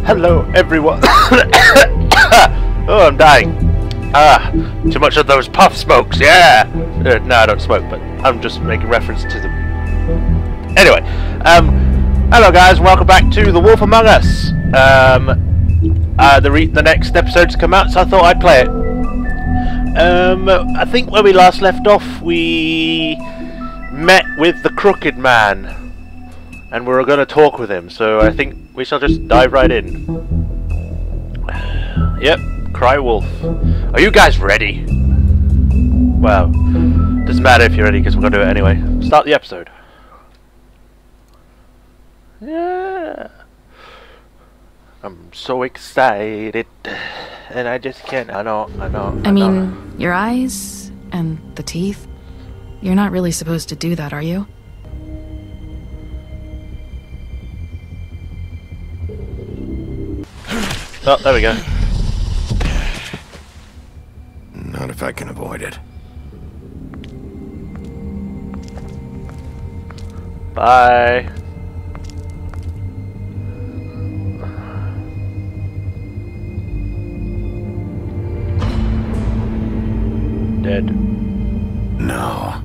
Hello, everyone. Oh, I'm dying. Too much of those puff smokes, yeah. No, I don't smoke, but I'm just making reference to them. Anyway, hello guys, welcome back to The Wolf Among Us. The next episode's come out, so I thought I'd play it. I think where we last left off, we met with the Crooked Man, and we were going to talk with him, so I think we shall just dive right in. Yep, Cry Wolf. Are you guys ready? Well, doesn't matter if you're ready, because we're going to do it anyway. Start the episode. Yeah. I'm so excited, and I just can't. I know. I mean, your eyes and the teeth. You're not really supposed to do that, are you? Oh, there we go. Not if I can avoid it. Bye. Dead. No.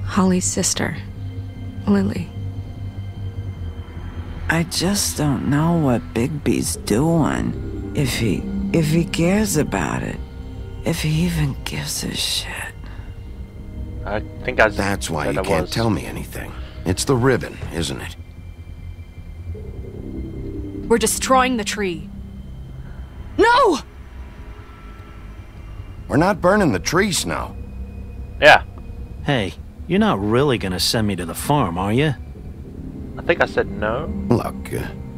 Holly's sister, Lily. I just don't know what Bigby's doing. If he cares about it. If he even gives a shit. I think I. That's why you can't tell me anything. It's the ribbon, isn't it? We're destroying the tree. No! We're not burning the tree, Snow. Yeah. Hey, you're not really gonna send me to the farm, are you? I think I said no. Look,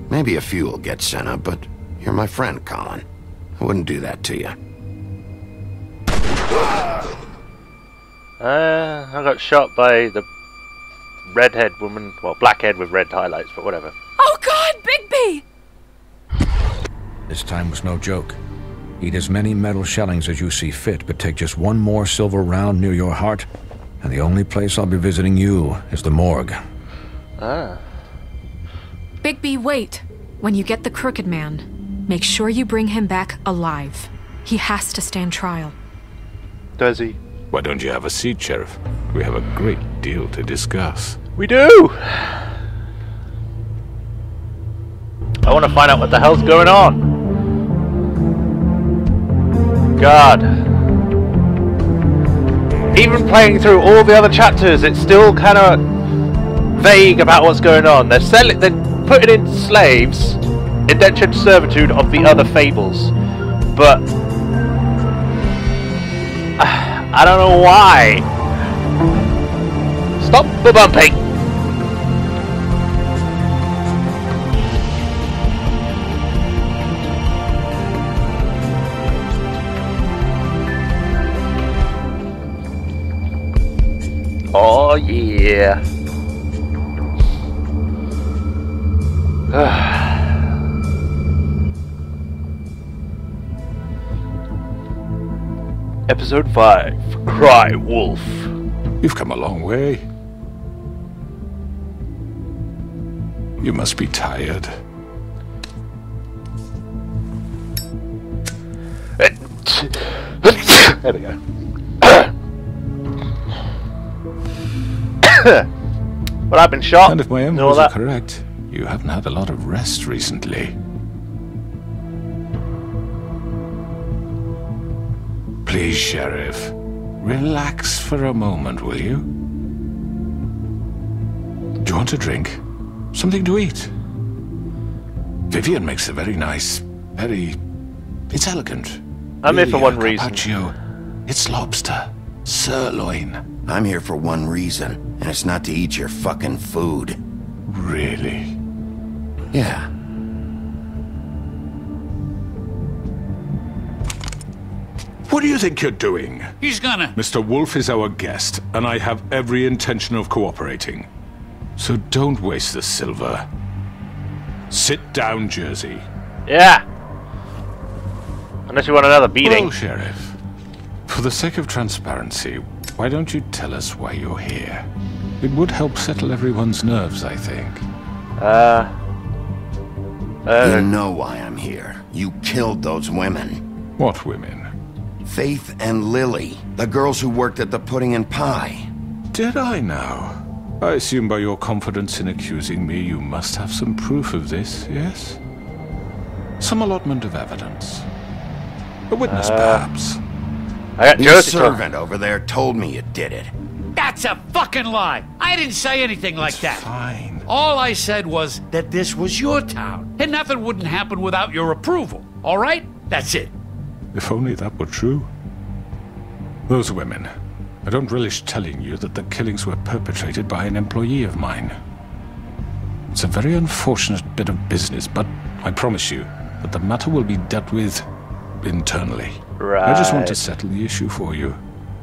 maybe a few will get sent up, but you're my friend, Colin. I wouldn't do that to you. I got shot by the redhead woman. Well, blackhead with red highlights, but whatever. Oh God, Bigby! This time was no joke. Eat as many metal shellings as you see fit, but take just one more silver round near your heart, and the only place I'll be visiting you is the morgue. Ah. Bigby, wait. When you get the Crooked Man, make sure you bring him back alive. He has to stand trial. Does he? Why don't you have a seat, Sheriff? We have a great deal to discuss. We do! I want to find out what the hell's going on. God. Even playing through all the other chapters, it's still kind of vague about what's going on. They're putting in slaves, indentured servitude of the other fables, but I don't know why. Stop the bumping. Oh yeah. Episode 5, Cry Wolf. You've come a long way. You must be tired. There we go. But I've been shot. And if my memories are correct, you haven't had a lot of rest recently. Please, Sheriff, relax for a moment, will you? Do you want a drink? Something to eat? Vivian makes a very nice, it's elegant. I'm here for one reason. Carpaccio. It's lobster, sirloin. I'm here for one reason, and it's not to eat your fucking food. Really? Yeah. What do you think you're doing? He's gonna... Mr. Wolf is our guest, and I have every intention of cooperating. So don't waste the silver. Sit down, Jersey. Yeah. Unless you want another beating. Well, Sheriff, for the sake of transparency, why don't you tell us why you're here? It would help settle everyone's nerves, I think. You know why I'm here. You killed those women. What women? Faith and Lily, the girls who worked at the Pudding and Pie. Did I now? I assume by your confidence in accusing me, you must have some proof of this, yes? Some allotment of evidence. A witness, perhaps. I got Your Josie servant over there told me you did it. That's a fucking lie. I didn't say anything like that. Fine. All I said was that this was your town, and nothing wouldn't happen without your approval. All right? That's it. If only that were true. Those women. I don't relish telling you that the killings were perpetrated by an employee of mine. It's a very unfortunate bit of business, but I promise you that the matter will be dealt with internally. Right. I just want to settle the issue for you,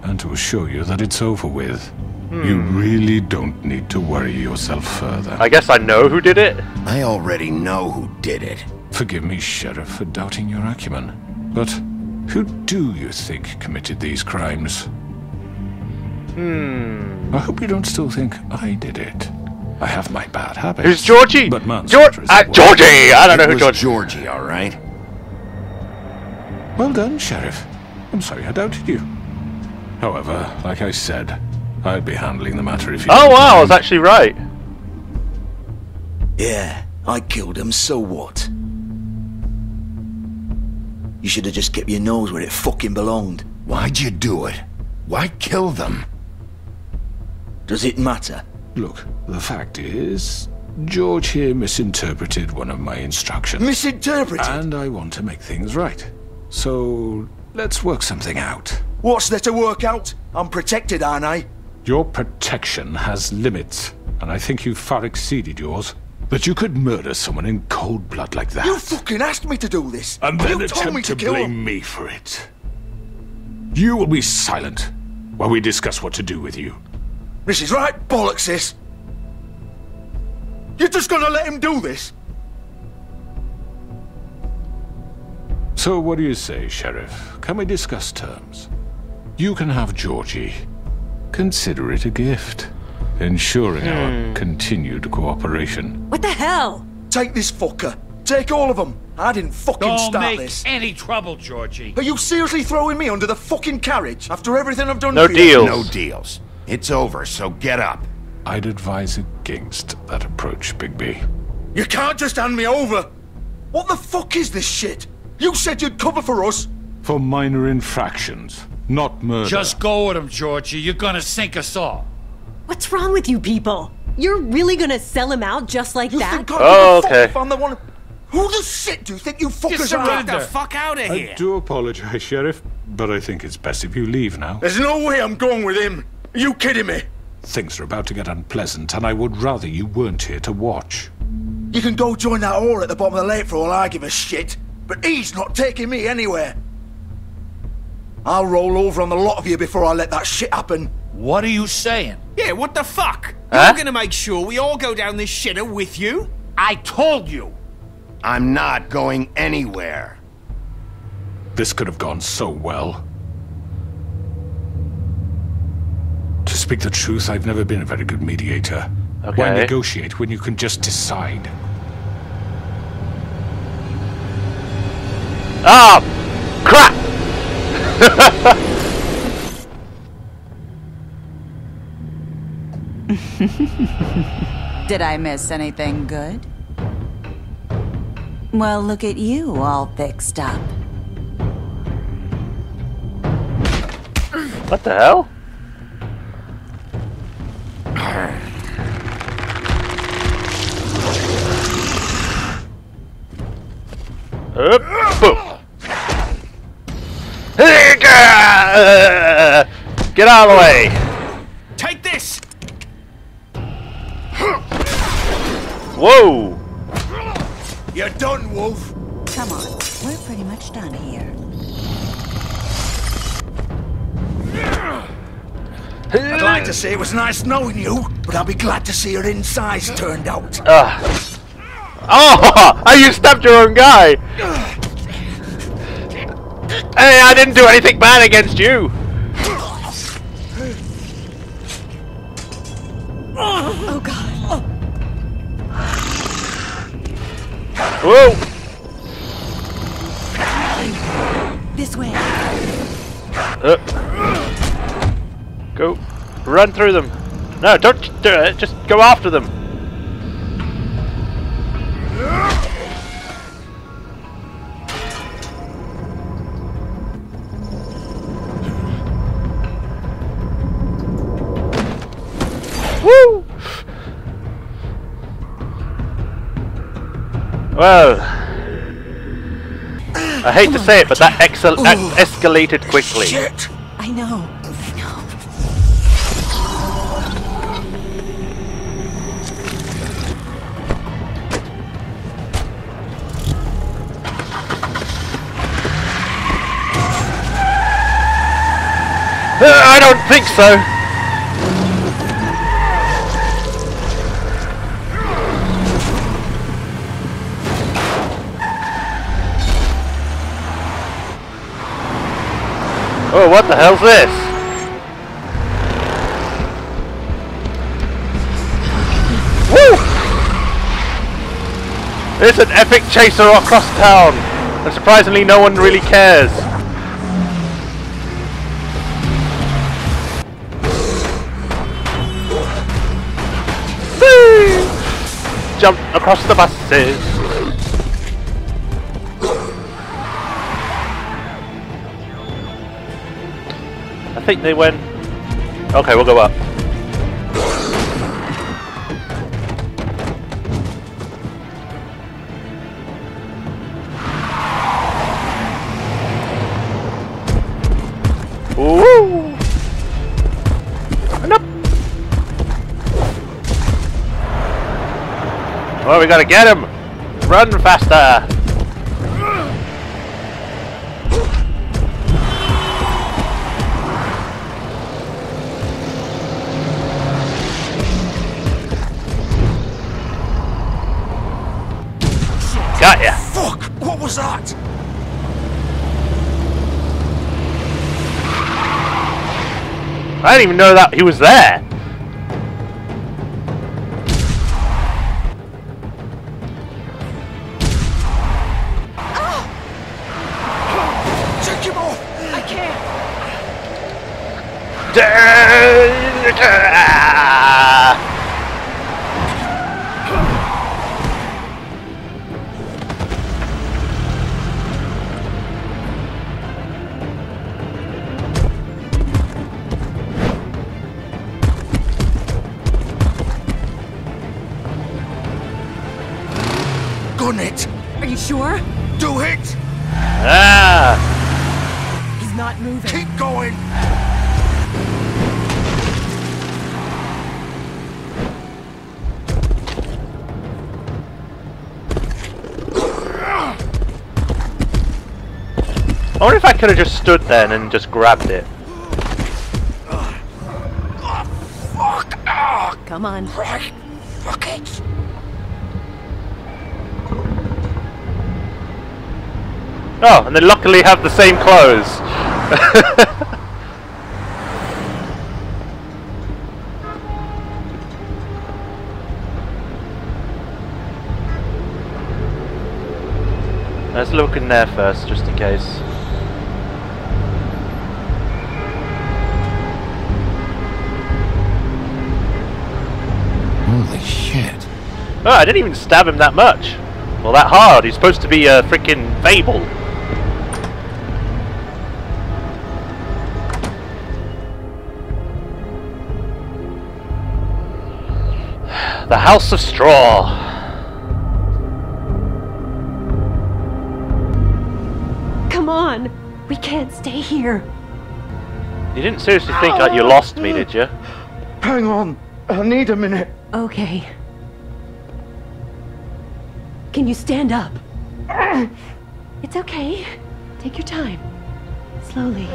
and to assure you that it's over with. You really don't need to worry yourself further. I guess I know who did it. I already know who did it. Forgive me, Sheriff, for doubting your acumen, but who do you think committed these crimes? I hope you don't still think I did it. I have my bad habits. Who's Georgie? But Georgie! I don't know who Georgie. Georgie, all right? Well done, Sheriff. I'm sorry I doubted you. However, like I said, I'd be handling the matter if you... Oh wow, I was actually right. Yeah, I killed him, so what? You should have just kept your nose where it fucking belonged. Why'd you do it? Why kill them? Does it matter? Look, the fact is, George here misinterpreted one of my instructions. Misinterpreted? And I want to make things right. So, let's work something out. What's there to work out? I'm protected, aren't I? Your protection has limits, and I think you've far exceeded yours. But you could murder someone in cold blood like that. You fucking asked me to do this! And then you told me attempt to kill blame him. me for it. You will be silent while we discuss what to do with you. This is right bollocks, this! You're just gonna let him do this? So what do you say, Sheriff? Can we discuss terms? You can have Georgie. Consider it a gift, ensuring our continued cooperation. What the hell? Take this fucker. Take all of them. I didn't fucking Don't start make this. any trouble, Georgie. Are you seriously throwing me under the fucking carriage after everything I've done No for you? deals. No deals. It's over, so get up. I'd advise against that approach, Bigby. You can't just hand me over. What the fuck is this shit? You said you'd cover for us. For minor infractions, not murder. Just go with him, Georgie. You're gonna sink us all. What's wrong with you people? You're really gonna sell him out just like You that? think I Oh, give a fuck okay. if I'm the one? Who the shit do you think you fuckers are? surrender. Fuck out of I do apologize, Sheriff, but I think it's best if you leave now. There's no way I'm going with him. Are you kidding me? Things are about to get unpleasant, and I would rather you weren't here to watch. You can go join that whore at the bottom of the lake for all I give a shit. But he's not taking me anywhere. I'll roll over on the lot of you before I let that shit happen. What are you saying? Yeah, what the fuck? Huh? You're gonna make sure we all go down this shitter with you? I told you. I'm not going anywhere. This could have gone so well. To speak the truth, I've never been a very good mediator. Okay. Why negotiate when you can just decide? Ah! Crap! Did I miss anything good? Well, look at you, all fixed up. What the hell? Boom. Get out of the way! Take this! Whoa! You're done, Wolf. Come on, we're pretty much done here. I'd like to say it was nice knowing you, but I'll be glad to see your insides turned out. Oh! You stabbed your own guy! Hey, I didn't do anything bad against you! Oh god. Whoa! This way. Go. Run through them. No, don't do it. Just go after them. Woo! Well, I hate to say it, but that escalated quickly. Shit! I know. I don't think so. Oh, what the hell's this? Woo! It's an epic chaser across town, and surprisingly no one really cares. Whee! Jump across the buses. I think they went... Okay, we'll go up. Ooh! And up! Oh, we gotta get him! Run faster! Got ya! Fuck! What was that? I didn't even know that he was there. Take him off! I can't. Gun it! Are you sure? Do it! Ah! He's not moving. Keep going! I wonder if I could have just stood there and just grabbed it. Fuck! Ah! Come on. Right! Fuck it! Oh, and they luckily have the same clothes. Let's look in there first, just in case. Holy shit. Oh, I didn't even stab him that much. Well, that hard. He's supposed to be a freaking Fable. The House of Straw. Come on. We can't stay here. You didn't seriously think that you lost me, did you? Hang on. I need a minute. Okay. Can you stand up? It's okay. Take your time. Slowly.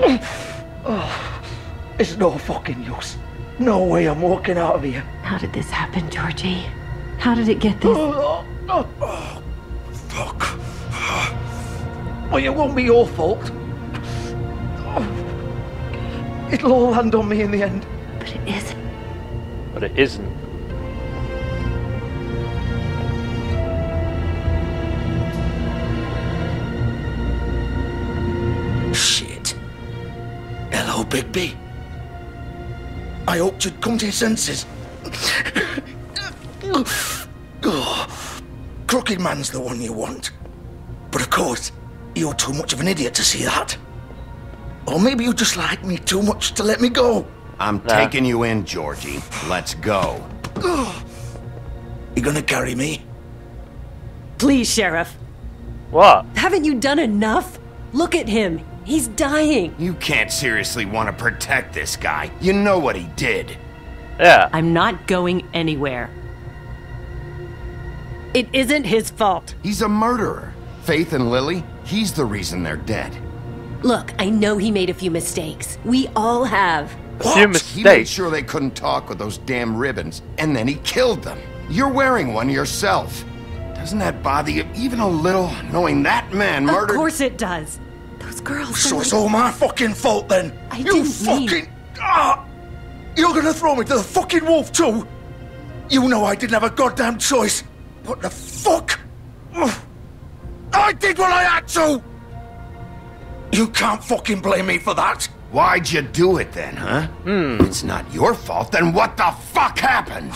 Oh, it's no fucking use. No way I'm walking out of here. How did this happen, Georgie? How did it get this? Oh, fuck. Well, it won't be your fault. It'll all land on me in the end. But it isn't. But it isn't. Oh, Bigby. I hoped you'd come to your senses. Oh, Crooked Man's the one you want. But of course, you're too much of an idiot to see that. Or maybe you just like me too much to let me go. I'm taking you in, Georgie. Let's go. You gonna carry me? Please, Sheriff. What? Haven't you done enough? Look at him. He's dying. You can't seriously want to protect this guy. You know what he did. Yeah. I'm not going anywhere. It isn't his fault. He's a murderer. Faith and Lily, he's the reason they're dead. Look, I know he made a few mistakes. We all have. A few mistakes. He made sure they couldn't talk with those damn ribbons, and then he killed them. You're wearing one yourself. Doesn't that bother you even a little, knowing that man murdered... Of course it does. Those girls... So it's all my fucking fault then? You fucking... You're gonna throw me to the fucking wolf too? You know I didn't have a goddamn choice. What the fuck? I did what I had to! You can't fucking blame me for that. Why'd you do it then, huh? It's not your fault, then what the fuck happened?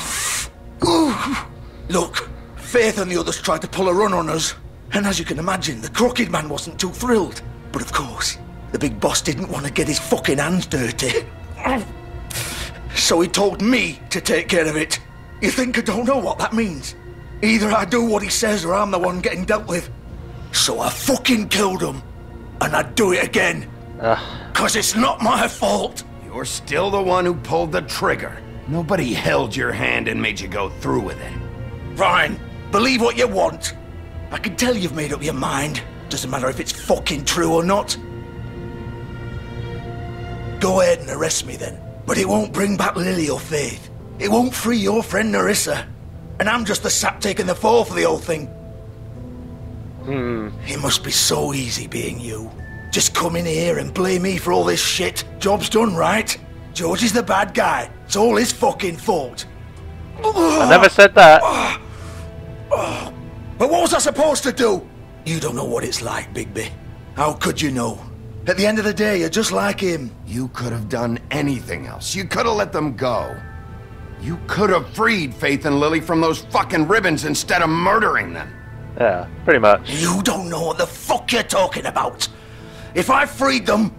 Look, Faith and the others tried to pull a run on us. And as you can imagine, the Crooked Man wasn't too thrilled. But of course, the big boss didn't want to get his fucking hands dirty. So he told me to take care of it. You think I don't know what that means? Either I do what he says or I'm the one getting dealt with. So I fucking killed him. And I'd do it again. 'Cause it's not my fault. You're still the one who pulled the trigger. Nobody held your hand and made you go through with it. Fine. Believe what you want. I can tell you've made up your mind. Doesn't matter if it's fucking true or not. Go ahead and arrest me then. But it won't bring back Lily or Faith. It won't free your friend Nerissa. And I'm just the sap taking the fall for the whole thing. It must be so easy being you. Just come in here and blame me for all this shit. Job's done, right? George is the bad guy. It's all his fucking fault. I never said that. But what was I supposed to do? You don't know what it's like, Bigby. How could you know? At the end of the day, you're just like him. You could have done anything else. You could have let them go. You could have freed Faith and Lily from those fucking ribbons instead of murdering them. Yeah, pretty much. You don't know what the fuck you're talking about. If I freed them...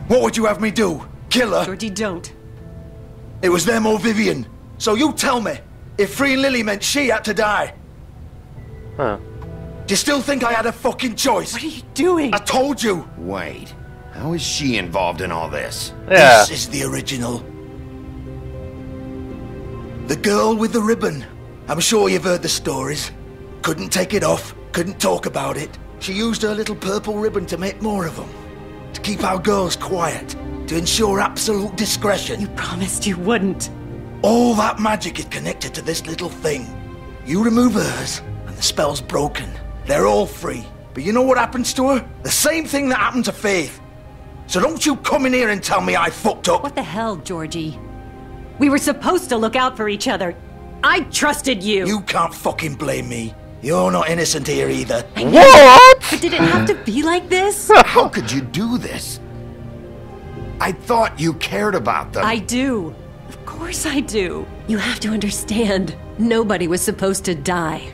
What would you have me do? Kill her? Georgie, don't. It was them or Vivian. So you tell me, if freeing Lily meant she had to die. Huh. Do you still think I had a fucking choice? What are you doing? I told you. Wait, how is she involved in all this? Yeah. This is the original. The girl with the ribbon. I'm sure you've heard the stories. Couldn't take it off, couldn't talk about it. She used her little purple ribbon to make more of them. To keep our girls quiet. To ensure absolute discretion. You promised you wouldn't. All that magic is connected to this little thing. You remove hers, and the spell's broken. They're all free. But you know what happens to her? The same thing that happened to Faith. So don't you come in here and tell me I fucked up. What the hell, Georgie? We were supposed to look out for each other. I trusted you. You can't fucking blame me. You're not innocent here either. What? But did it have to be like this? How could you do this? I thought you cared about them. I do. Of course I do. You have to understand, nobody was supposed to die.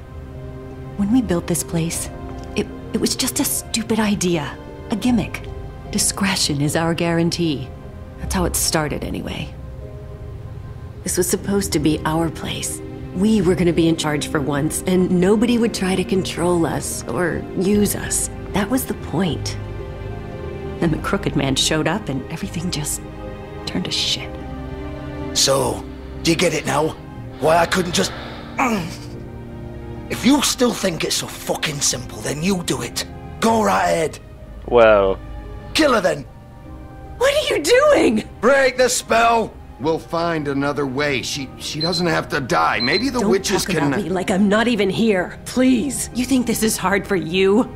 When we built this place, it was just a stupid idea. A gimmick. Discretion is our guarantee. That's how it started anyway. This was supposed to be our place. We were going to be in charge for once, and nobody would try to control us or use us. That was the point. Then the Crooked Man showed up, and everything just turned to shit. So, do you get it now? Why I couldn't just... If you still think it's so fucking simple, then you do it. Go right ahead. Well... Kill her then. What are you doing? Break the spell. We'll find another way. She doesn't have to die. Maybe the witches Don't can... talk about me like I'm not even here. Please. You think this is hard for you?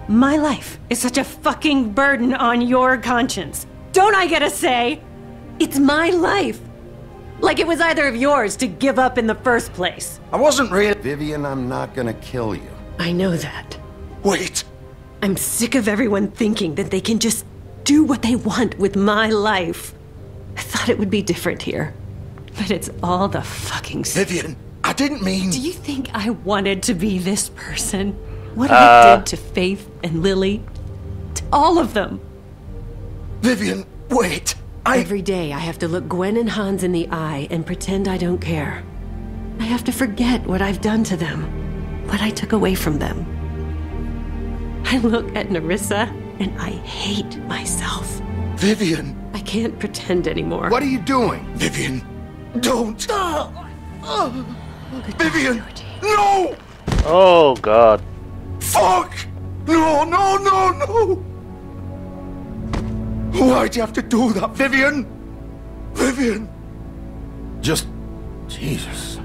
My life is such a fucking burden on your conscience. Don't I get a say? It's my life. Like it was either of yours to give up in the first place. I wasn't really... Vivian, I'm not gonna kill you. I know that. Wait. I'm sick of everyone thinking that they can just do what they want with my life. I thought it would be different here. But it's all the fucking... Vivian, I didn't mean... Do you think I wanted to be this person? What I did to Faith and Lily? To all of them. Vivian, wait. Every day I have to look Gwen and Hans in the eye and pretend I don't care. I have to forget what I've done to them. What I took away from them. I look at Nerissa and I hate myself. Vivian. I can't pretend anymore. What are you doing? Vivian, don't. Vivian, no! Oh, God. Fuck! No, no, no, no! Why'd you have to do that, Vivian? Vivian! Just... Jesus.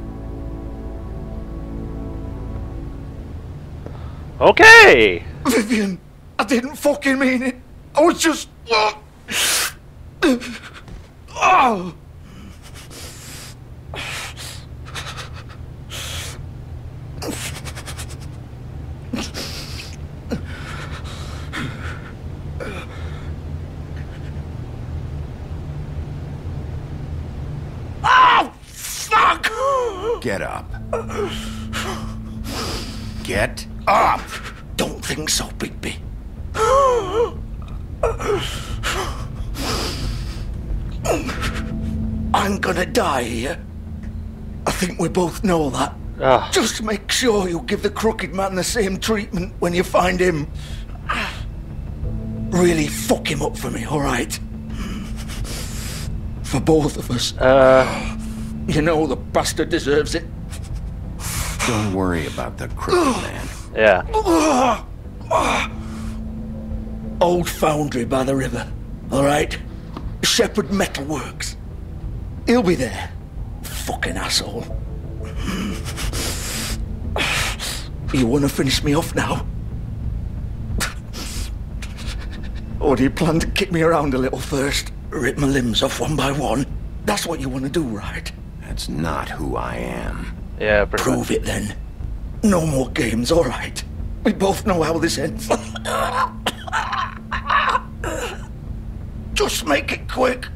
Okay! Vivian, I didn't fucking mean it. I was just... Oh! Oh, fuck! Get up. Get up! Don't think so, Bigby. I'm gonna die here. I think we both know that. Just make sure you give the Crooked Man the same treatment when you find him. Really fuck him up for me, alright? For both of us. You know the bastard deserves it. Don't worry about the Crooked Man. Yeah. Old foundry by the river, alright? Shepherd Metalworks. He'll be there. Fucking asshole. You wanna finish me off now? Or do you plan to kick me around a little first? Rip my limbs off one by one? That's what you wanna do, right? That's not who I am. Yeah, prove it then. No more games, alright? We both know how this ends. Just make it quick.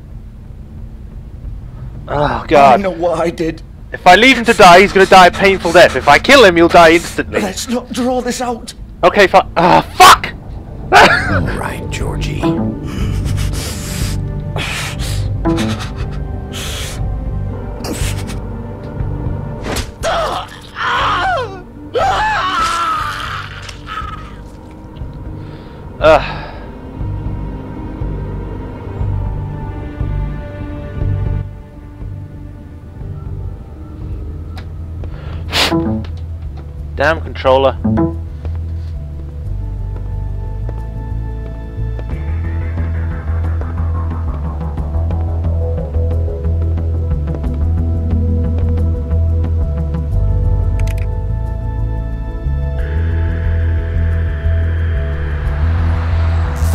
Oh, God. I know what I did. If I leave him to die, he's going to die a painful death. If I kill him, he'll die instantly. Let's not draw this out. Okay, fuck. Fuck! Alright, Georgie. Damn controller.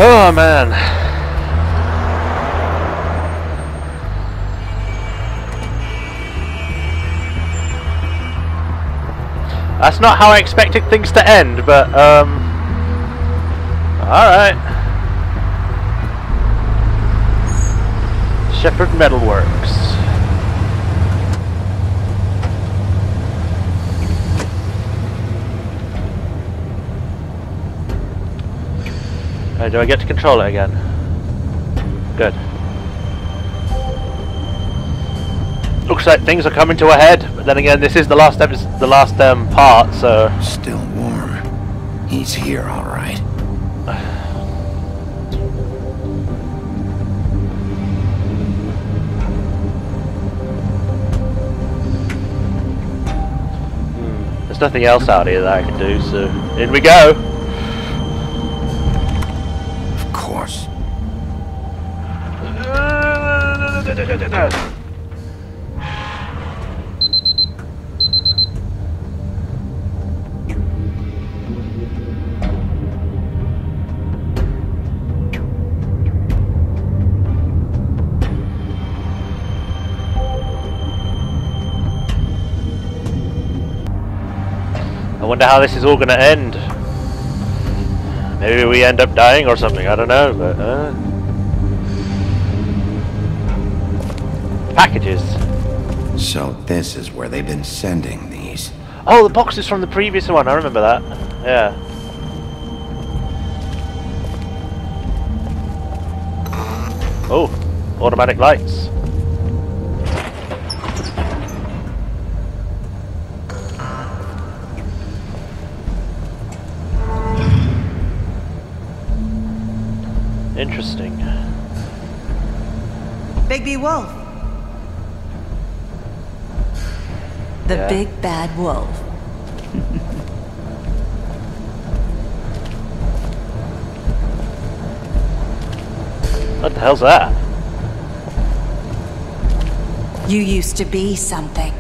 Oh man. That's not how I expected things to end, but alright. Shepherd Metalworks. Do I get to control it again? Good. Looks like things are coming to a head, but then again, this is the last episode, the last part, so... Still warm. He's here, all right. There's nothing else out here that I can do, so in we go. Of course. I wonder how this is all going to end. Maybe we end up dying or something, I don't know, but... Packages. So this is where they've been sending these. Oh, the boxes from the previous one. I remember that. Yeah. Oh, automatic lights. Interesting. Bigby Wolf. The big bad wolf. What the hell's that? You used to be something.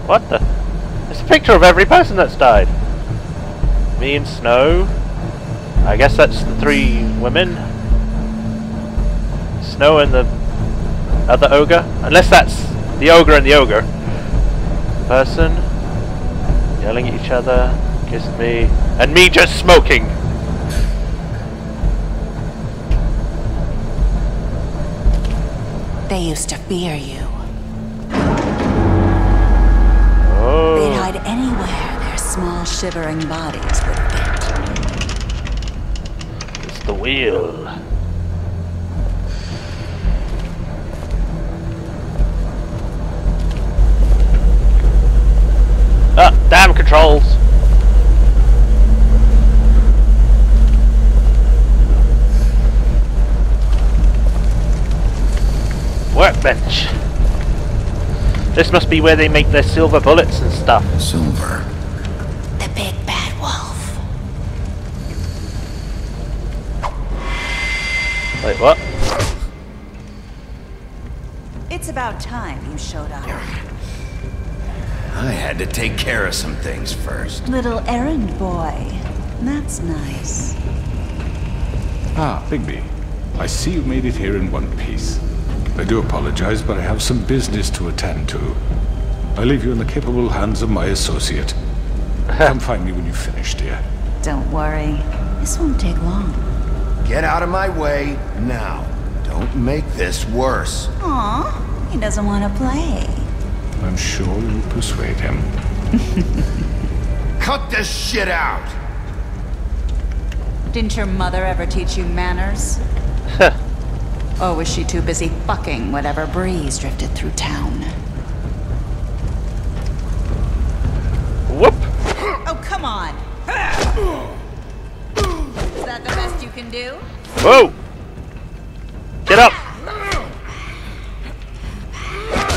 What the? It's a picture of every person that's died. Me and Snow. I guess that's the 3 women. Snow and the other ogre. Unless that's the ogre and the ogre. Person. Yelling at each other. Kissed me. And me just smoking. They used to fear you. Oh. They'd hide anywhere their small shivering bodies would fit. It's the wheel. Ah, damn controls. Workbench. This must be where they make their silver bullets and stuff. Silver. The big bad wolf. Wait, what? It's about time you showed up. I had to take care of some things first. Little errand boy. That's nice. Ah, Bigby. I see you made it here in one piece. I do apologize, but I have some business to attend to. I leave you in the capable hands of my associate. Come find me when you've finished, dear. Don't worry. This won't take long. Get out of my way now. Don't make this worse. Aw, he doesn't want to play. I'm sure you'll persuade him. Cut this shit out! Didn't your mother ever teach you manners? Or was she too busy fucking whatever breeze drifted through town? Whoop! Oh, come on! Is that the best you can do? Whoa! Get up!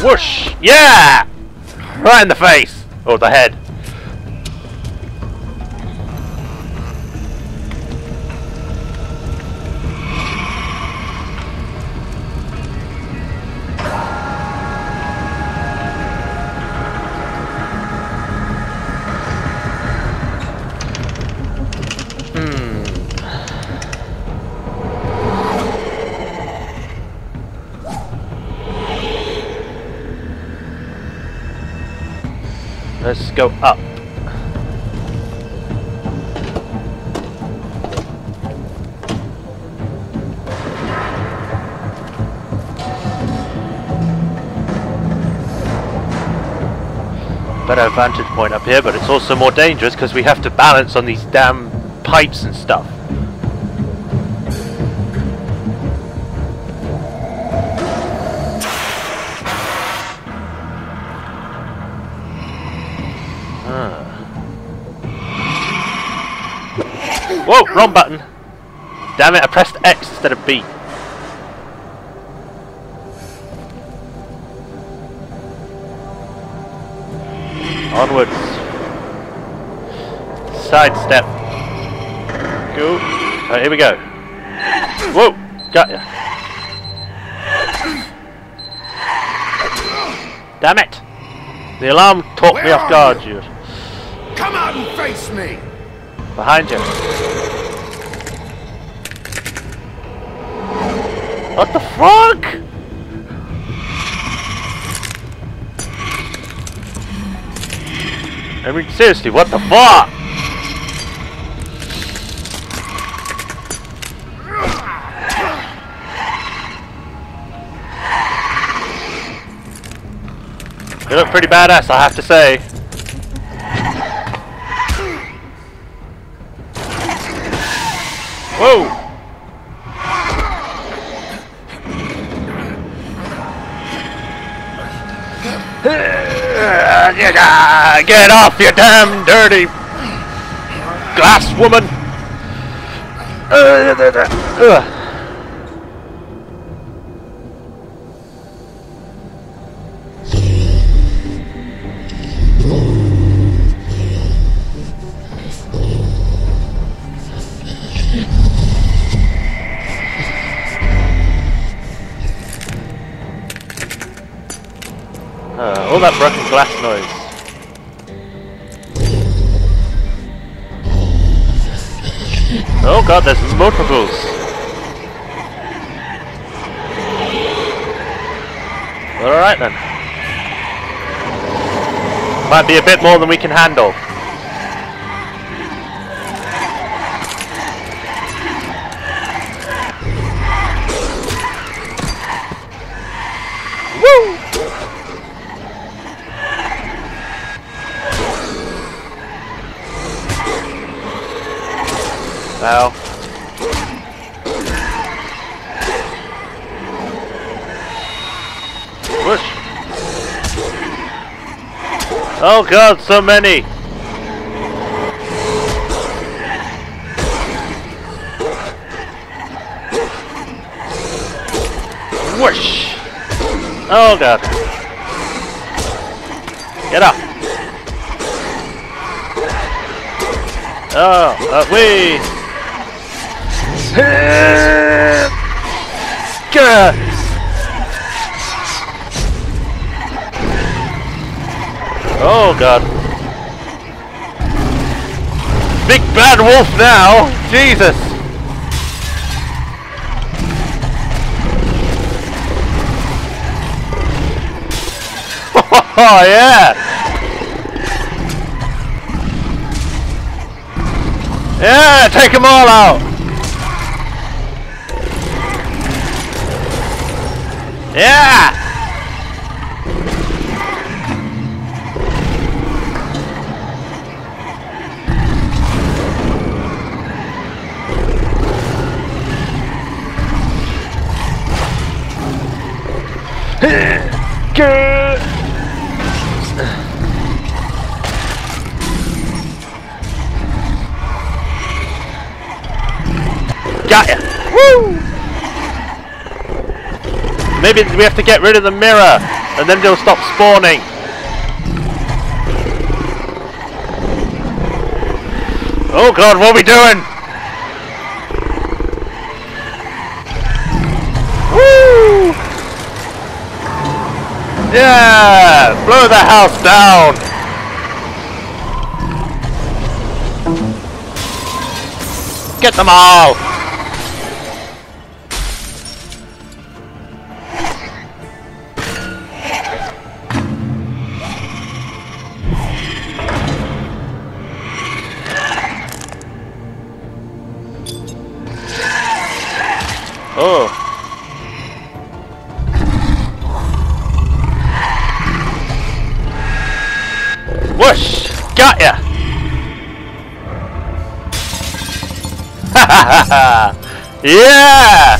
Whoosh! Yeah! Right in the face! Or the head. Let's go up. Better vantage point up here, but it's also more dangerous because we have to balance on these damn pipes and stuff. Whoa, wrong button. Damn it, I pressed X instead of B. Onwards. Sidestep. Go. Right, here we go. Whoa, got ya. Damn it. The alarm caught me off guard, you. Come out and face me! Behind you. What the fuck? I mean, seriously, what the fuck? You look pretty badass, I have to say. Whoa! Get off, you damn dirty glass woman! All that broken glass noise. Oh god, there's multiples. Alright then. Might be a bit more than we can handle. Woo! Ow. Whoosh. Oh god, so many. Whoosh. Oh god. Get up. Oh, wee. Oh god. Big bad wolf now! Jesus! Oh yeah! Yeah, take them all out! Yeah! Got ya! Woo! Maybe we have to get rid of the mirror, and then they'll stop spawning. Oh god, what are we doing? Woo! Yeah! Blow the house down! Get them all! Oh. Whoosh! Got ya! Ha ha ha! Yeah!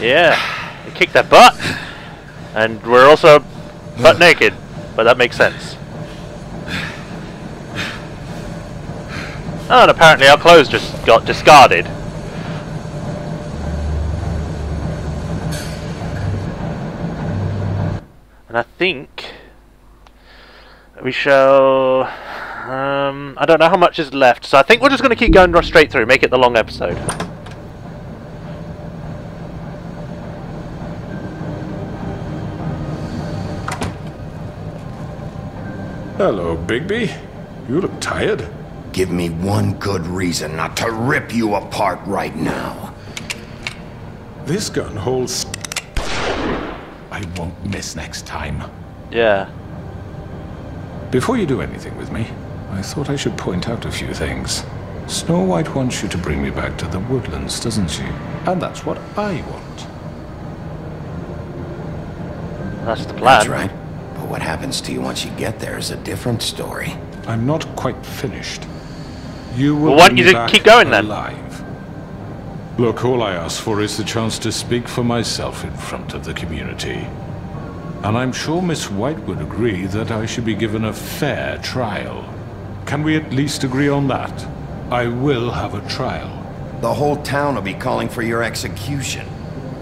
Yeah, we kicked that butt, and we're also butt naked, but that makes sense. Oh, and apparently our clothes just got discarded. And I think we shall... I don't know how much is left, so I think we're just going to keep going straight through, make it the long episode. Hello, Bigby. You look tired. Give me one good reason not to rip you apart right now. This gun holds... I won't miss next time. Yeah. Before you do anything with me, I thought I should point out a few things. Snow White wants you to bring me back to the woodlands, doesn't she? And that's what I want. That's the plan. That's right. But what happens to you once you get there is a different story. I'm not quite finished. You will want bring you me to back keep going then. alive. Look, all I ask for is the chance to speak for myself in front of the community. And I'm sure Miss White would agree that I should be given a fair trial. Can we at least agree on that? I will have a trial. The whole town will be calling for your execution.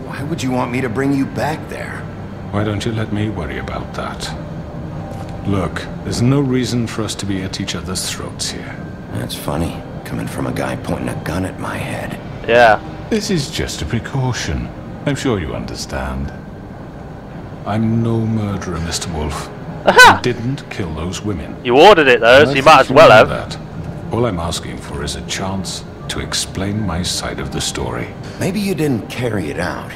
Why would you want me to bring you back there? Why don't you let me worry about that? Look, there's no reason for us to be at each other's throats here. That's funny, coming from a guy pointing a gun at my head. Yeah. This is just a precaution. I'm sure you understand. I'm no murderer, Mr. Wolf. I didn't kill those women. You ordered it though, so you might as well have. That. All I'm asking for is a chance to explain my side of the story. Maybe you didn't carry it out,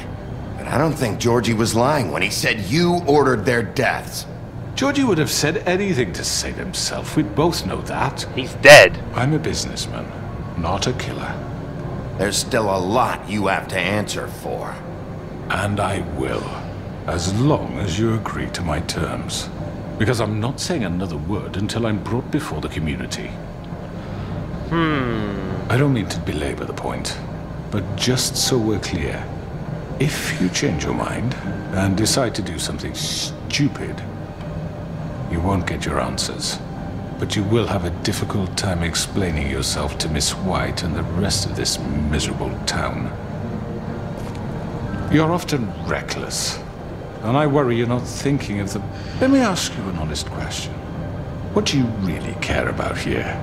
but I don't think Georgie was lying when he said you ordered their deaths. Georgie would have said anything to save himself. We both know that. He's dead. I'm a businessman, not a killer. There's still a lot you have to answer for. And I will, as long as you agree to my terms. Because I'm not saying another word until I'm brought before the community. I don't mean to belabor the point, but just so we're clear, if you change your mind and decide to do something stupid, you won't get your answers. But you will have a difficult time explaining yourself to Miss White and the rest of this miserable town. You're often reckless, and I worry you're not thinking of the... Let me ask you an honest question. What do you really care about here?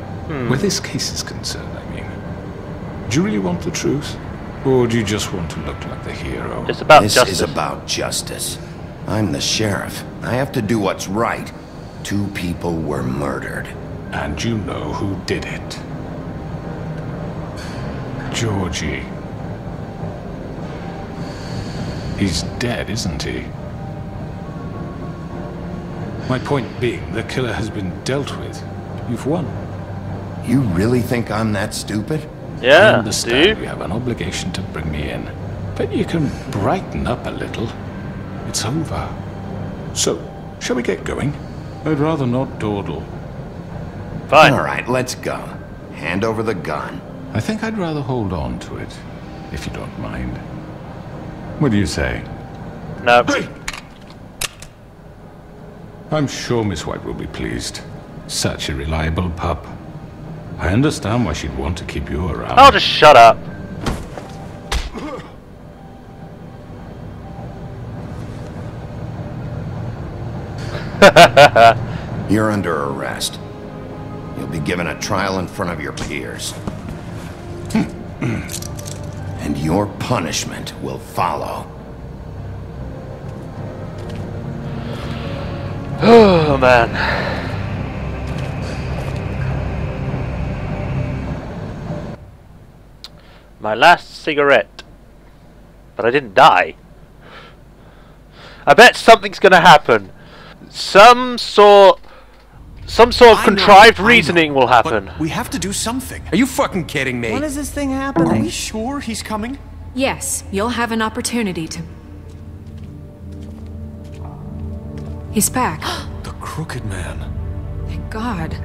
Where this case is concerned, I mean. Do you really want the truth? Or do you just want to look like the hero? It's about this justice. Is about justice. I'm the sheriff. I have to do what's right. 2 people were murdered. And you know who did it. Georgie. He's dead, isn't he? My point being, the killer has been dealt with. You've won. You really think I'm that stupid? Yeah, I understand you have an obligation to bring me in. But you can brighten up a little. It's over. So, shall we get going? I'd rather not dawdle. Fine. All right, let's go. Hand over the gun. I think I'd rather hold on to it, if you don't mind. What do you say? No. I'm sure Miss White will be pleased. Such a reliable pup. I understand why she'd want to keep you around. Oh, just shut up. You're under arrest. You'll be given a trial in front of your peers. And your punishment will follow. Oh, man. My last cigarette. But I didn't die. I bet something's gonna happen. Some sort of contrived reasoning will happen. But we have to do something. Are you fucking kidding me? When is this thing happening? Are we sure he's coming? Yes, you'll have an opportunity to... He's back. The Crooked Man. Thank God.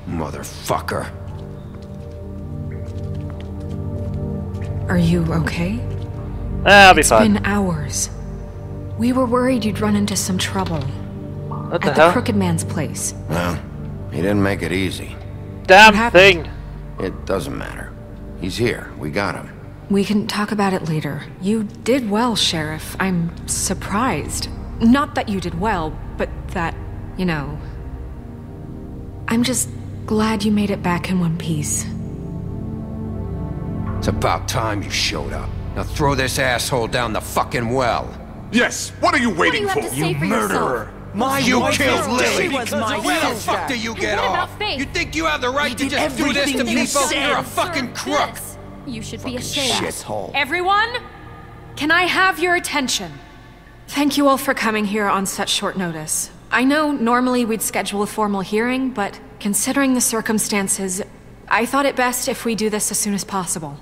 Motherfucker. Are you okay? I'll be fine. It's been hours. We were worried you'd run into some trouble. What the At hell? the Crooked Man's place. Well, he didn't make it easy. Damn thing. It doesn't matter. He's here. We got him. We can talk about it later. You did well, Sheriff. I'm surprised. Not that you did well, but that, you know... I'm just glad you made it back in one piece. It's about time you showed up. Now throw this asshole down the fucking well. Yes, what are you waiting for? You murderer! You killed Lily! Where the fuck do you get off? You think you have the right to just do this to people? You're a fucking crook! You should be Fucking ashamed. shithole. Everyone, can I have your attention? Thank you all for coming here on such short notice. I know normally we'd schedule a formal hearing, but considering the circumstances, I thought it best if we do this as soon as possible.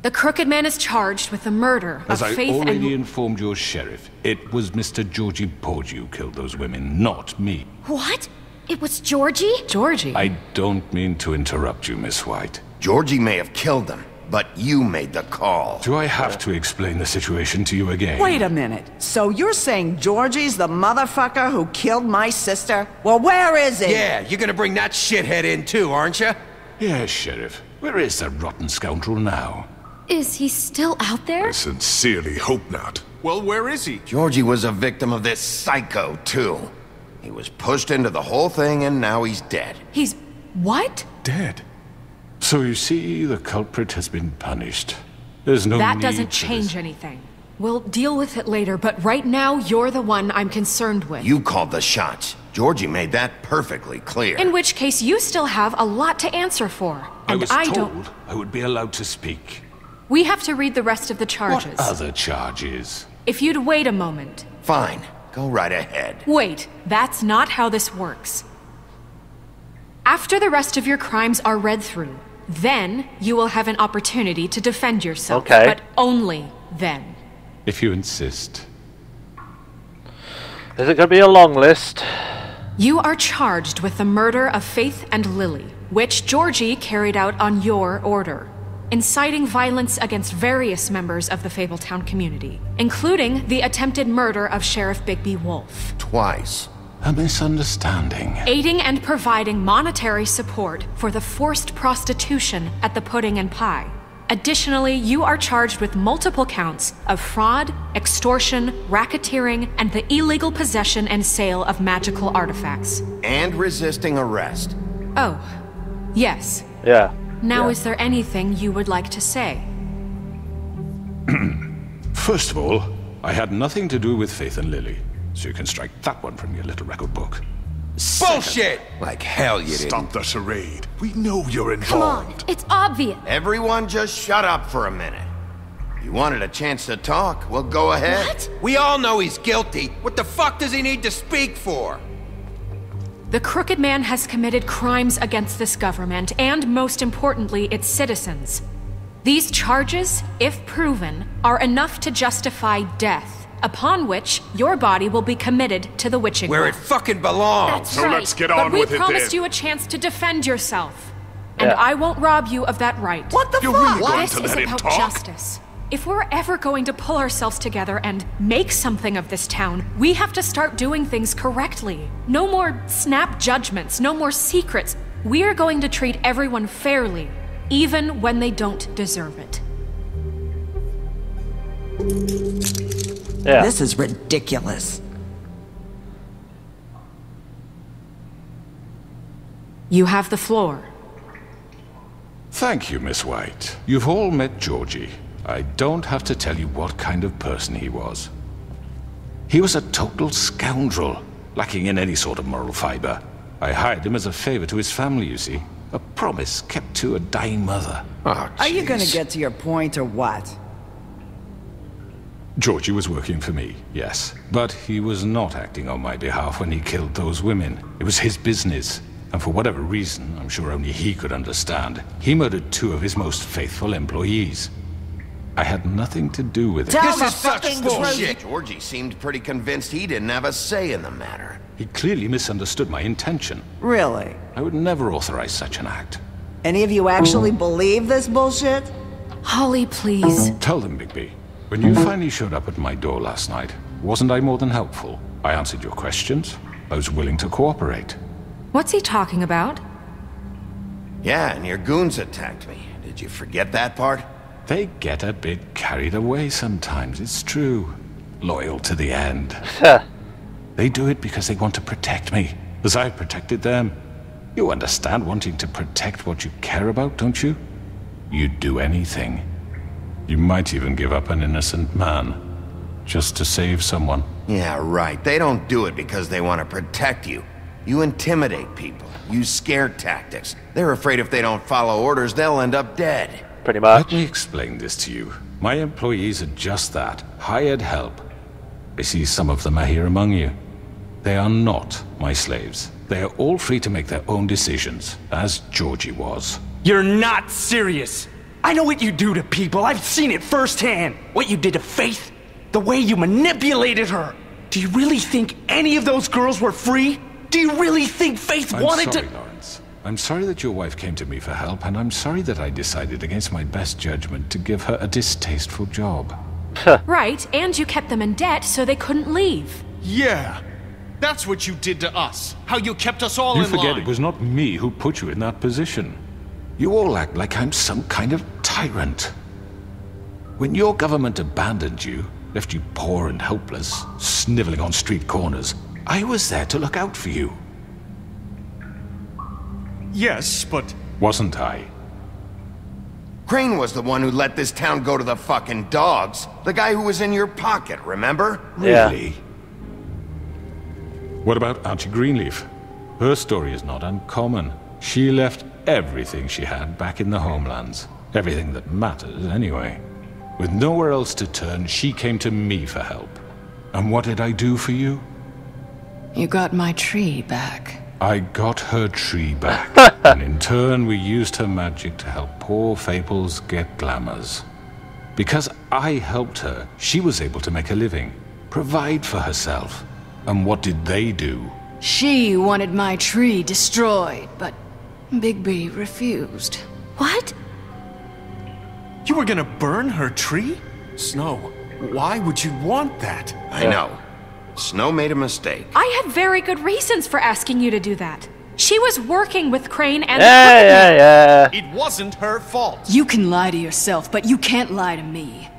The Crooked Man is charged with the murder As of I Faith already and... informed your sheriff, it was Mr. Georgie Porgy who killed those women, not me. What? It was Georgie? Georgie? I don't mean to interrupt you, Miss White. Georgie may have killed them, but you made the call. Do I have to explain the situation to you again? Wait a minute. So you're saying Georgie's the motherfucker who killed my sister? Well, where is he? Yeah, you're gonna bring that shithead in too, aren't you? Yes, Sheriff. Where is that rotten scoundrel now? Is he still out there? I sincerely hope not. Well, where is he? Georgie was a victim of this psycho, too. He was pushed into the whole thing, and now he's dead. He's... what? Dead. So you see, the culprit has been punished. There's no That need doesn't for change this. anything. We'll deal with it later, but right now, you're the one I'm concerned with. You called the shots. Georgie made that perfectly clear. In which case, you still have a lot to answer for. I And was I told don't... I would be allowed to speak. We have to read the rest of the charges. What other charges? If you'd wait a moment. Fine. Go right ahead. Wait, that's not how this works. After the rest of your crimes are read through, then you will have an opportunity to defend yourself. Okay. But only then. If you insist. Is it going to be a long list? You are charged with the murder of Faith and Lily, which Georgie carried out on your order, inciting violence against various members of the Fabletown community, including the attempted murder of Sheriff Bigby Wolf. Twice. A misunderstanding. Aiding and providing monetary support for the forced prostitution at the Pudding and Pie. Additionally, you are charged with multiple counts of fraud, extortion, racketeering, and the illegal possession and sale of magical artifacts. And resisting arrest. Oh, yes. Yeah. Now, Yeah. is there anything you would like to say? First of all, I had nothing to do with Faith and Lily, so you can strike that one from your little record book. Bullshit! Like hell you didn't. Stop the charade. We know you're Come on, involved. it's obvious. Everyone just shut up for a minute. You wanted a chance to talk? Well, go ahead. What? We all know he's guilty. What the fuck does he need to speak for? The Crooked Man has committed crimes against this government and, most importantly, its citizens. These charges, if proven, are enough to justify death, upon which your body will be committed to the witching Where well. it fucking belongs. That's So right. let's get But on we with it promised then. you a chance to defend yourself. And Yeah. I won't rob you of that right. What the You're fuck? really going This to is let him about talk? justice. If we're ever going to pull ourselves together and make something of this town, we have to start doing things correctly. No more snap judgments, no more secrets. We are going to treat everyone fairly, even when they don't deserve it. Yeah. This is ridiculous. You have the floor. Thank you, Miss White. You've all met Georgie. I don't have to tell you what kind of person he was. He was a total scoundrel, lacking in any sort of moral fiber. I hired him as a favor to his family, you see. A promise kept to a dying mother. Oh, Are you gonna jeez. get to your point or what? Georgie was working for me, yes. But he was not acting on my behalf when he killed those women. It was his business. And for whatever reason, I'm sure only he could understand, he murdered 2 of his most faithful employees. I had nothing to do with it. Tell This the is such fucking bullshit. Georgie seemed pretty convinced he didn't have a say in the matter. He clearly misunderstood my intention. Really? I would never authorize such an act. Any of you actually believe this bullshit? Holly, please. Tell them, Bigby. When you finally showed up at my door last night, wasn't I more than helpful? I answered your questions. I was willing to cooperate. What's he talking about? Yeah, and your goons attacked me. Did you forget that part? They get a bit carried away sometimes, it's true. Loyal to the end. They do it because they want to protect me, as I've protected them. You understand wanting to protect what you care about, don't you? You'd do anything. You might even give up an innocent man, just to save someone. Yeah, right. They don't do it because they want to protect you. You intimidate people, use scare tactics. They're afraid if they don't follow orders, they'll end up dead. Pretty much. Let me explain this to you. My employees are just that. Hired help. I see some of them are here among you. They are not my slaves. They are all free to make their own decisions, as Georgie was. You're not serious. I know what you do to people. I've seen it firsthand. What you did to Faith. The way you manipulated her. Do you really think any of those girls were free? Do you really think Faith wanted to... Lawrence. I'm sorry that your wife came to me for help, and I'm sorry that I decided against my best judgment to give her a distasteful job. Right, and you kept them in debt so they couldn't leave. Yeah. That's what you did to us. How you kept us all You in forget line. it was not me who put you in that position. You all act like I'm some kind of tyrant. When your government abandoned you, left you poor and helpless, sniveling on street corners, I was there to look out for you. Yes, but... Wasn't I? Crane was the one who let this town go to the fucking dogs. The guy who was in your pocket, remember? Really? What about Auntie Greenleaf? Her story is not uncommon. She left everything she had back in the homelands. Everything that matters, anyway. With nowhere else to turn, she came to me for help. And what did I do for you? You got my tree back. I got her tree back. And in turn, we used her magic to help poor Fables get glamours. Because I helped her, she was able to make a living, provide for herself. And what did they do? She wanted my tree destroyed, but Bigby refused. What? You were gonna burn her tree? Snow, why would you want that? I know. Snow made a mistake. I had very good reasons for asking you to do that. She was working with Crane and It wasn't her fault. You can lie to yourself, but you can't lie to me.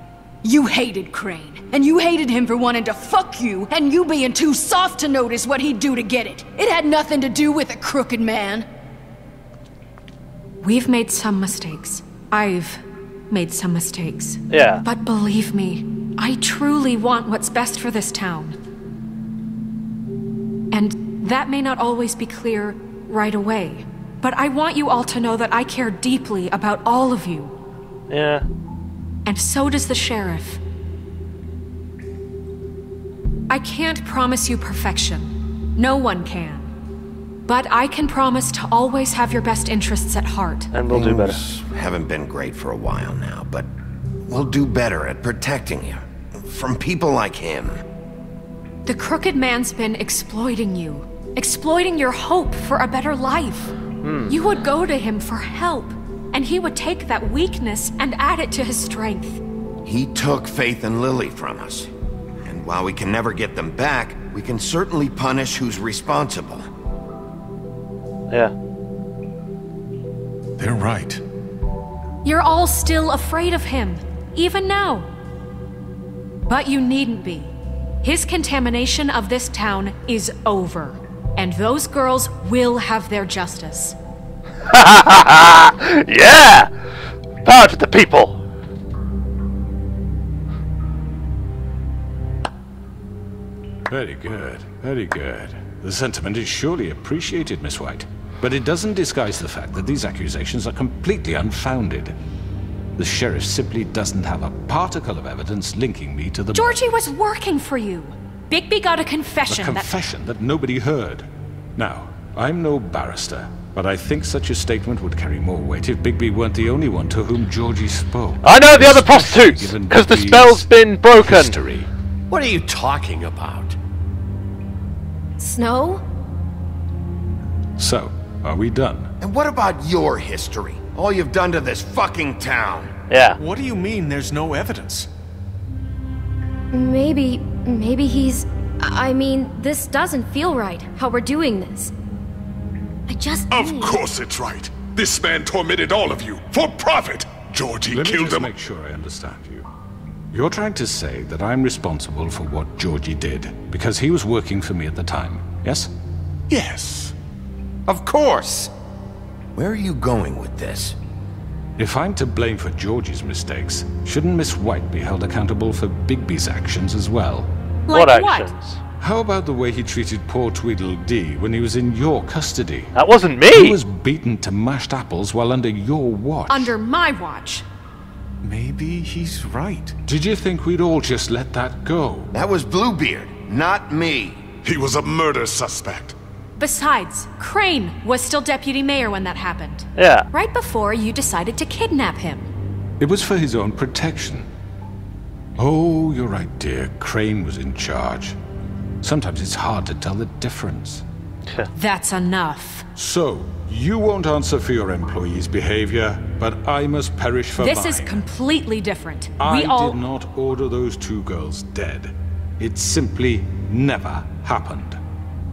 You hated Crane, and you hated him for wanting to fuck you, and you being too soft to notice what he'd do to get it. It had nothing to do with a crooked man. We've made some mistakes. I've made some mistakes. Yeah. But believe me, I truly want what's best for this town. And that may not always be clear right away. But I want you all to know that I care deeply about all of you. Yeah. And so does the sheriff. I can't promise you perfection. No one can. But I can promise to always have your best interests at heart. And we'll do better. Haven't been great for a while now, but we'll do better at protecting you. From people like him. The crooked man's been exploiting you. Exploiting your hope for a better life. You would go to him for help. And he would take that weakness and add it to his strength. He took Faith and Lily from us. And while we can never get them back, we can certainly punish who's responsible. Yeah. They're right. You're all still afraid of him, even now. But you needn't be. His contamination of this town is over. And those girls will have their justice. Yeah! Power to the people! Very good, very good. The sentiment is surely appreciated, Miss White. But it doesn't disguise the fact that these accusations are completely unfounded. The sheriff simply doesn't have a particle of evidence linking me to the... Georgie was working for you. Bigby got a confession that nobody heard. Now, I'm no barrister, but I think such a statement would carry more weight if Bigby weren't the only one to whom Georgie spoke. I know the other prostitutes, because the spell's been broken. History. What are you talking about? Snow? So, are we done? And what about your history? All you've done to this fucking town. Yeah. What do you mean there's no evidence? Maybe he's... I mean, this doesn't feel right, how we're doing this. I just Of course it's right. This man tormented all of you, for profit. Georgie Let me killed just him. make sure I understand you. You're trying to say that I'm responsible for what Georgie did, because he was working for me at the time, yes? Yes. Of course. Where are you going with this? If I'm to blame for Georgie's mistakes, shouldn't Miss White be held accountable for Bigby's actions as well? Like what actions? How about the way he treated poor Tweedledee when he was in your custody? That wasn't me! He was beaten to mashed apples while under your watch. Under my watch. maybe he's right. Did you think we'd all just let that go? That was Bluebeard, not me. He was a murder suspect. Besides, Crane was still deputy mayor when that happened. Yeah. Right before you decided to kidnap him. It was for his own protection. Oh, you're right, dear. Crane was in charge. Sometimes it's hard to tell the difference. That's enough. So, you won't answer for your employees' behavior, but I must perish for mine. This is completely different. I did not order those two girls dead. It simply never happened.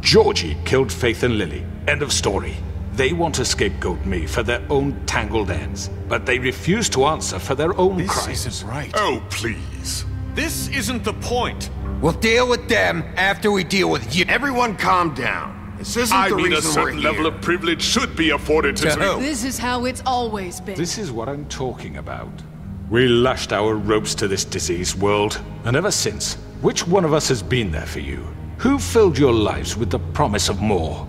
Georgie killed Faith and Lily. End of story. They want to scapegoat me for their own tangled ends, but they refuse to answer for their own crimes. This isn't right. Oh, please. This isn't the point. We'll deal with them after we deal with you. Everyone calm down. This isn't I the mean, a reason we're certain here. level of privilege should be afforded to who? This is how it's always been. This is what I'm talking about. We lashed our ropes to this diseased world, and ever since, which one of us has been there for you? Who filled your lives with the promise of more?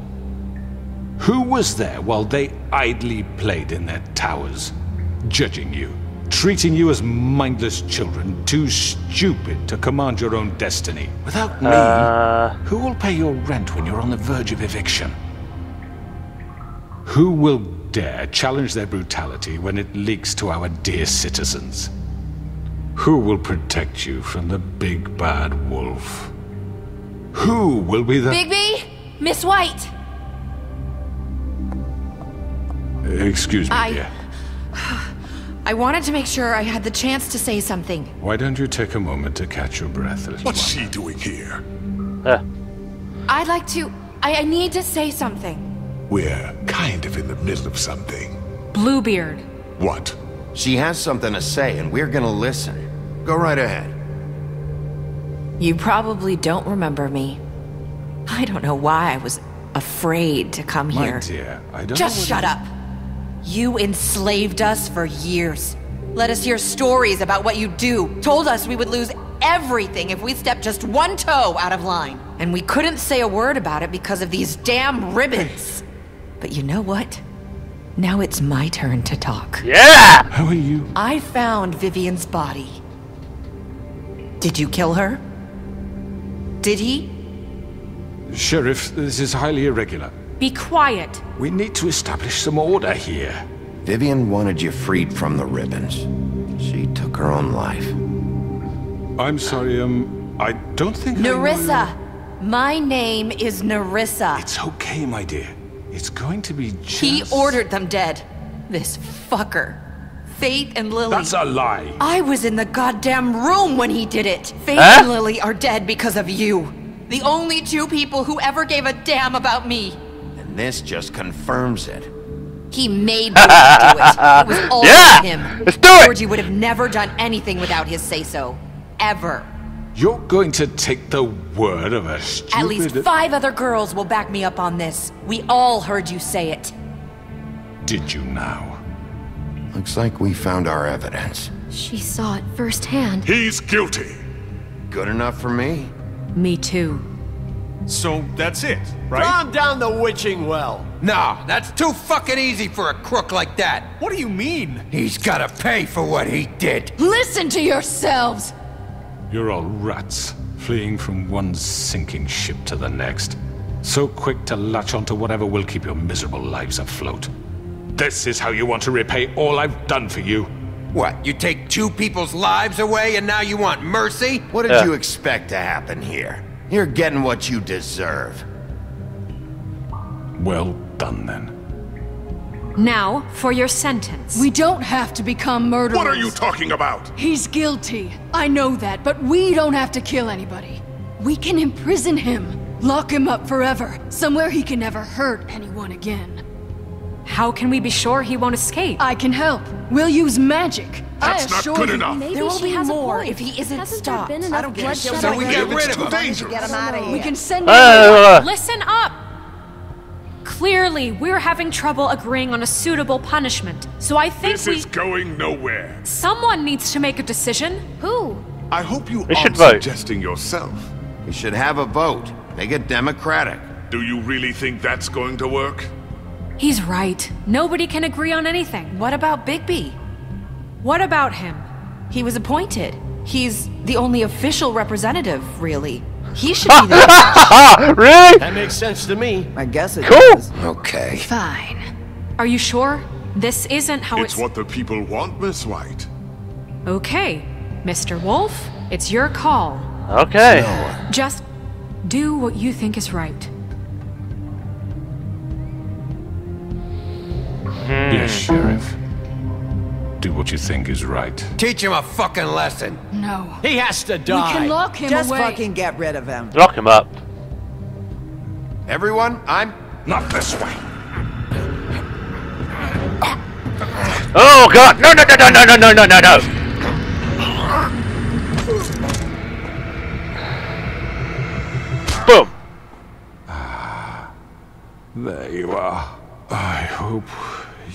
Who was there while they idly played in their towers, judging you, treating you as mindless children, too stupid to command your own destiny? Without me, who will pay your rent when you're on the verge of eviction? Who will dare challenge their brutality when it leaks to our dear citizens? Who will protect you from the big bad wolf? Who will be the— Bigby? Miss White! Excuse me, dear. I wanted to make sure I had the chance to say something. Why don't you take a moment to catch your breath, little What's she doing here? I'd like to... I need to say something. We're kind of in the middle of something. Bluebeard. What? She has something to say, and we're gonna listen. Go right ahead. You probably don't remember me. I don't know why I was afraid to come My here. dear, I don't Just know shut up. You enslaved us for years. Let us hear stories about what you do. Told us we would lose everything if we stepped just one toe out of line. And we couldn't say a word about it because of these damn ribbons. But you know what? Now it's my turn to talk. Yeah! How are you? I found Vivian's body. Did you kill her? Did he? Sheriff, this is highly irregular. Be quiet. We need to establish some order here. Vivian wanted you freed from the ribbons. She took her own life. I'm sorry, I don't think Nerissa! My name is Nerissa. It's okay, my dear. It's going to be just... He ordered them dead. This fucker. Faith and Lily. That's a lie. I was in the goddamn room when he did it. Faith and Lily are dead because of you. The only two people who ever gave a damn about me. And this just confirms it. He made me do it. It was all Yeah! him. Let's do it! Georgie would have never done anything without his say-so. Ever. You're going to take the word of a stupid... At least 5 other girls will back me up on this. We all heard you say it. Did you now? Looks like we found our evidence. She saw it firsthand. He's guilty. Good enough for me. Me too. So that's it, right? Calm down the witching well. No, that's too fucking easy for a crook like that. What do you mean? He's gotta pay for what he did. Listen to yourselves! You're all rats, fleeing from one sinking ship to the next. So quick to latch onto whatever will keep your miserable lives afloat. This is how you want to repay all I've done for you. What, you take 2 people's lives away and now you want mercy? What did you expect to happen here? You're getting what you deserve. Well done, then. Now, for your sentence. We don't have to become murderers. What are you talking about? He's guilty. I know that, but we don't have to kill anybody. We can imprison him. Lock him up forever. Somewhere he can never hurt anyone again. How can we be sure he won't escape? I can help. We'll use magic. That's not good enough. There will be more if he isn't stopped. I don't get it. So we get rid of him. Dangerous. Get him out of here. We can send him. Listen up! Clearly, we're having trouble agreeing on a suitable punishment. So I think This is going nowhere. someone needs to make a decision. Who? I hope you We aren't should vote. suggesting yourself. We should have a vote. Make it democratic. Do you really think that's going to work? He's right. Nobody can agree on anything. What about Bigby? What about him? He was appointed. He's the only official representative, really. He should be the Really? That makes sense to me. I guess it Cool. does. Okay. Fine. Are you sure? This isn't how It's what the people want, Miss White. Okay, Mr. Wolf, it's your call. Okay. Just do what you think is right. Yes, Sheriff. Do what you think is right. Teach him a fucking lesson. No. He has to We die. can lock him Just away. fucking get rid of him. Lock him up. Everyone, I'm... Not this way. Oh god! No, no, no, no, no, no, no, no, no, no! Boom! There you are. I hope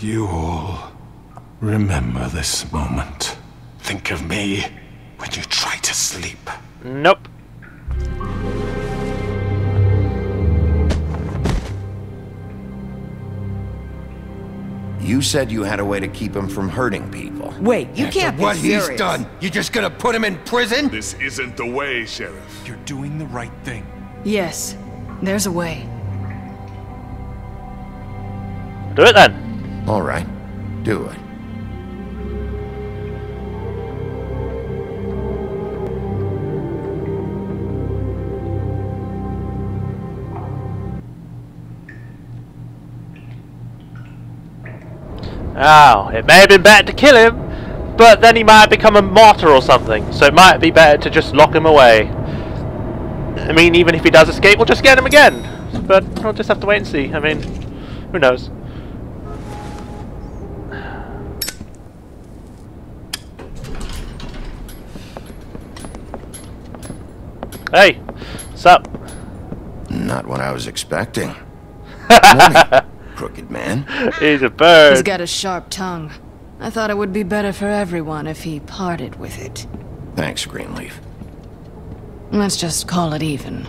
you all remember this moment. Think of me when you try to sleep. Nope. You said you had a way to keep him from hurting people. Wait, you can't be What serious. he's done, you just gonna put him in prison? This isn't the way, Sheriff. You're doing the right thing. Yes, there's a way. Do it then. All right, do it. Oh, it may have been better to kill him, but then he might become a martyr or something, so it might be better to just lock him away. I mean, even if he does escape, we'll just get him again. But we'll just have to wait and see. I mean, who knows? Hey, what's up? Not what I was expecting. Good morning, crooked man. He's a bird. He's got a sharp tongue. I thought it would be better for everyone if he parted with it. Thanks, Greenleaf. Let's just call it even.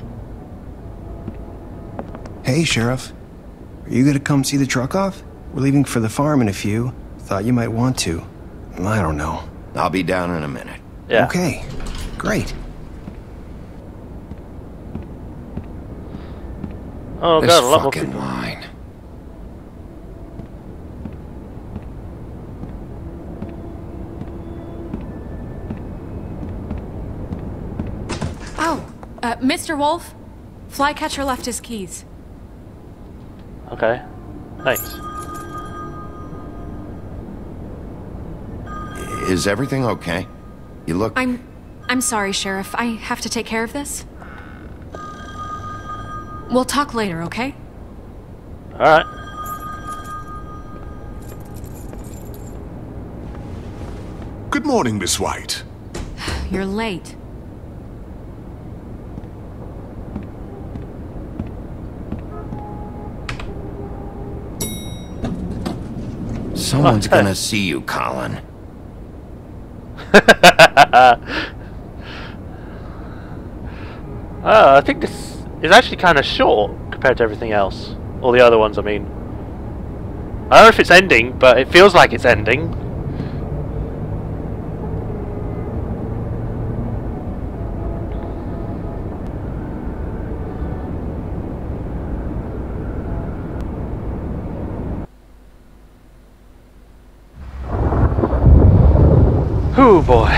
Hey, Sheriff. Are you gonna come see the truck off? We're leaving for the farm in a few. Thought you might want to. I don't know. I'll be down in a minute. Yeah. Okay. Great. Oh This god, a lot more fucking people. line. Oh, Mr. Wolf, Flycatcher left his keys. Okay, thanks. Is everything okay? You look... I'm sorry, Sheriff. I have to take care of this. We'll talk later, okay? Alright. Good morning, Miss White. You're late. Someone's gonna see you, Colin. I think this is actually kind of short compared to everything else. All the other ones, I mean. I don't know if it's ending, but it feels like it's ending. Oh boy.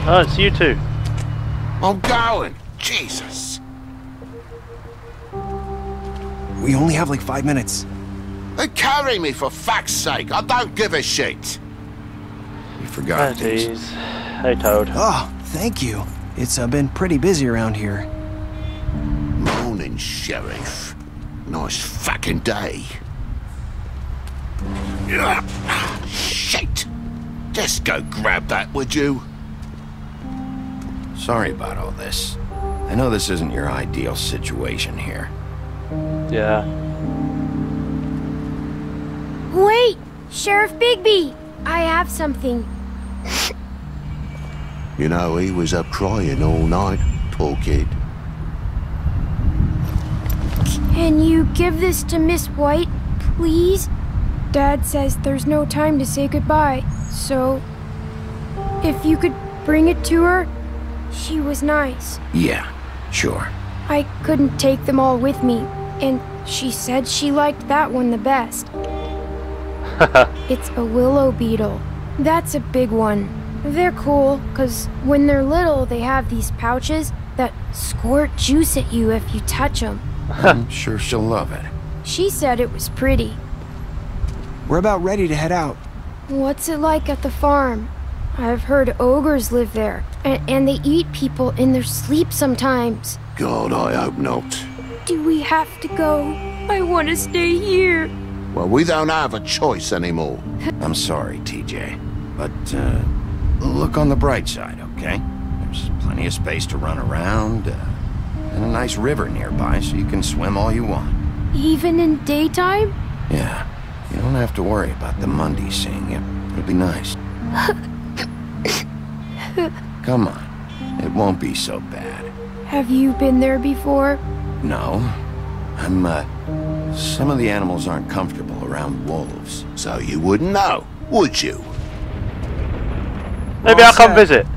Oh, it's you two. I'm going. Jesus. We only have like 5 minutes. They carry me for fuck's sake. I don't give a shit. You forgot Oh, jeez. Hey, Toad. Oh, thank you. It's been pretty busy around here. Morning, Sheriff. Nice fucking day. Shit. Just go grab that, would you? Sorry about all this. I know this isn't your ideal situation here. Yeah. Wait! Sheriff Bigby! I have something. You know, he was up crying all night, poor kid. Can you give this to Miss White, please? Dad says there's no time to say goodbye, so if you could bring it to her, she was nice. Yeah, sure. I couldn't take them all with me, and she said she liked that one the best. It's a willow beetle. That's a big one. They're cool, because when they're little, they have these pouches that squirt juice at you if you touch them. I'm sure she'll love it. She said it was pretty. We're about ready to head out. What's it like at the farm? I've heard ogres live there, and they eat people in their sleep sometimes. God, I hope not. Do we have to go? I want to stay here. Well, we don't have a choice anymore. I'm sorry, TJ, but look on the bright side, okay? There's plenty of space to run around, and a nice river nearby, so you can swim all you want. Even in daytime? Yeah, you don't have to worry about the Mundy seeing you. It'll be nice. Come on, it won't be so bad. Have you been there before? No. Some of the animals aren't comfortable around wolves. So you wouldn't know, would you? Maybe I'll come visit.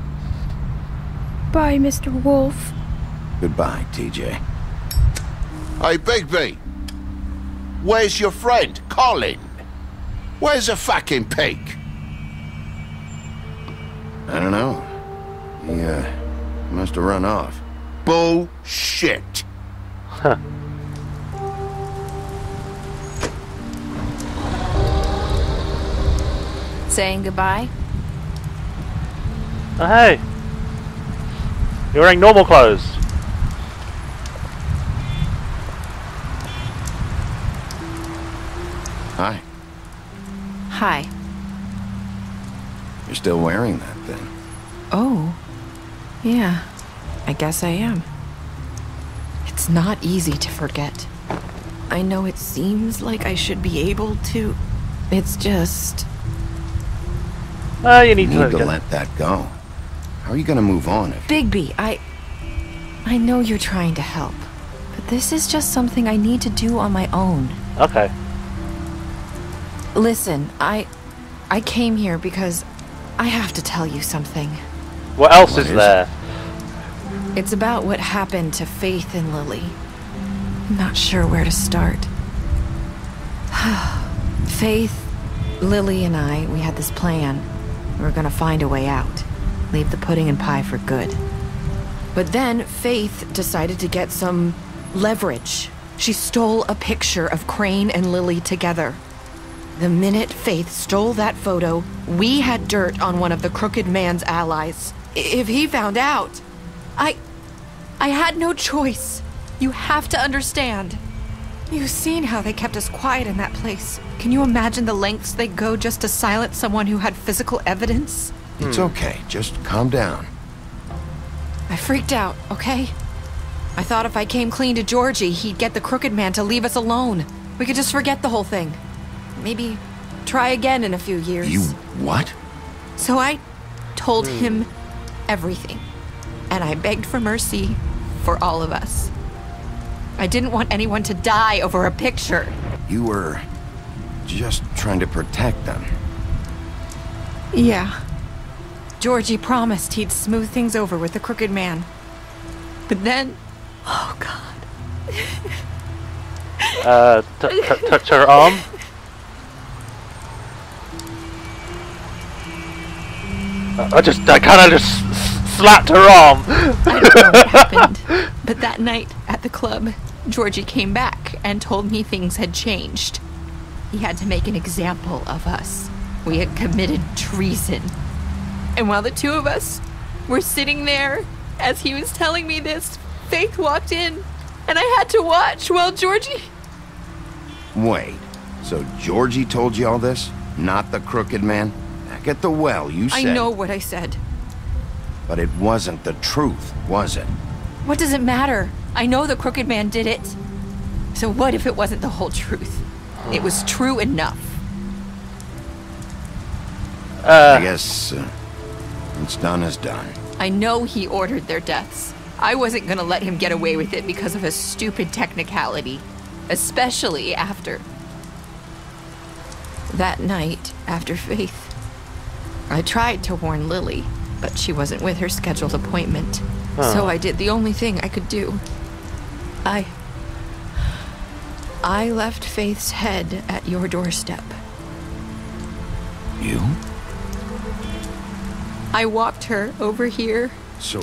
Bye, Mr. Wolf. Goodbye, TJ. Hey, Bigby. Where's your friend, Colin? Where's the fucking pig? I don't know. He must have run off. Bullshit. Huh. Saying goodbye? Oh, hey. You're wearing normal clothes. Hi. Hi. You're still wearing that thing. Oh. Yeah. I guess I am. It's not easy to forget. I know it seems like I should be able to. It's just... you need to let that go. How are you gonna move on if... Bigby, I know you're trying to help, but this is just something I need to do on my own. Okay. Listen, I came here because I have to tell you something. What else is there? It's about what happened to Faith and Lily. I'm not sure where to start. Faith, Lily, and I, we had this plan. We were gonna find a way out. Leave the pudding and pie for good. But then Faith decided to get some leverage. She stole a picture of Crane and Lily together. The minute Faith stole that photo, we had dirt on one of the Crooked Man's allies. If he found out, I had no choice. You have to understand. You've seen how they kept us quiet in that place. Can you imagine the lengths they go just to silence someone who had physical evidence? It's okay. Just calm down. I freaked out, okay? I thought if I came clean to Georgie, he'd get the Crooked Man to leave us alone. We could just forget the whole thing. Maybe try again in a few years. You what? So I told him everything. And I begged for mercy for all of us. I didn't want anyone to die over a picture. You were just trying to protect them. Yeah. Georgie promised he'd smooth things over with the Crooked Man. But then... Oh, God. Touch her arm? I kind of just slapped her arm. I don't know what happened, but that night at the club, Georgie came back and told me things had changed. He had to make an example of us. We had committed treason. And while the two of us were sitting there, as he was telling me this, Faith walked in, and I had to watch while Georgie... Wait, so Georgie told you all this? Not the Crooked Man? Back at the well, you said... I know what I said. But it wasn't the truth, was it? What does it matter? I know the Crooked Man did it. So what if it wasn't the whole truth? It was true enough. I guess what's done is done. I know he ordered their deaths. I wasn't gonna let him get away with it because of a stupid technicality. Especially after... that night, after Faith. I tried to warn Lily, but she wasn't with her scheduled appointment. So I did the only thing I could do. I left Faith's head at your doorstep. You? I walked her over here. So,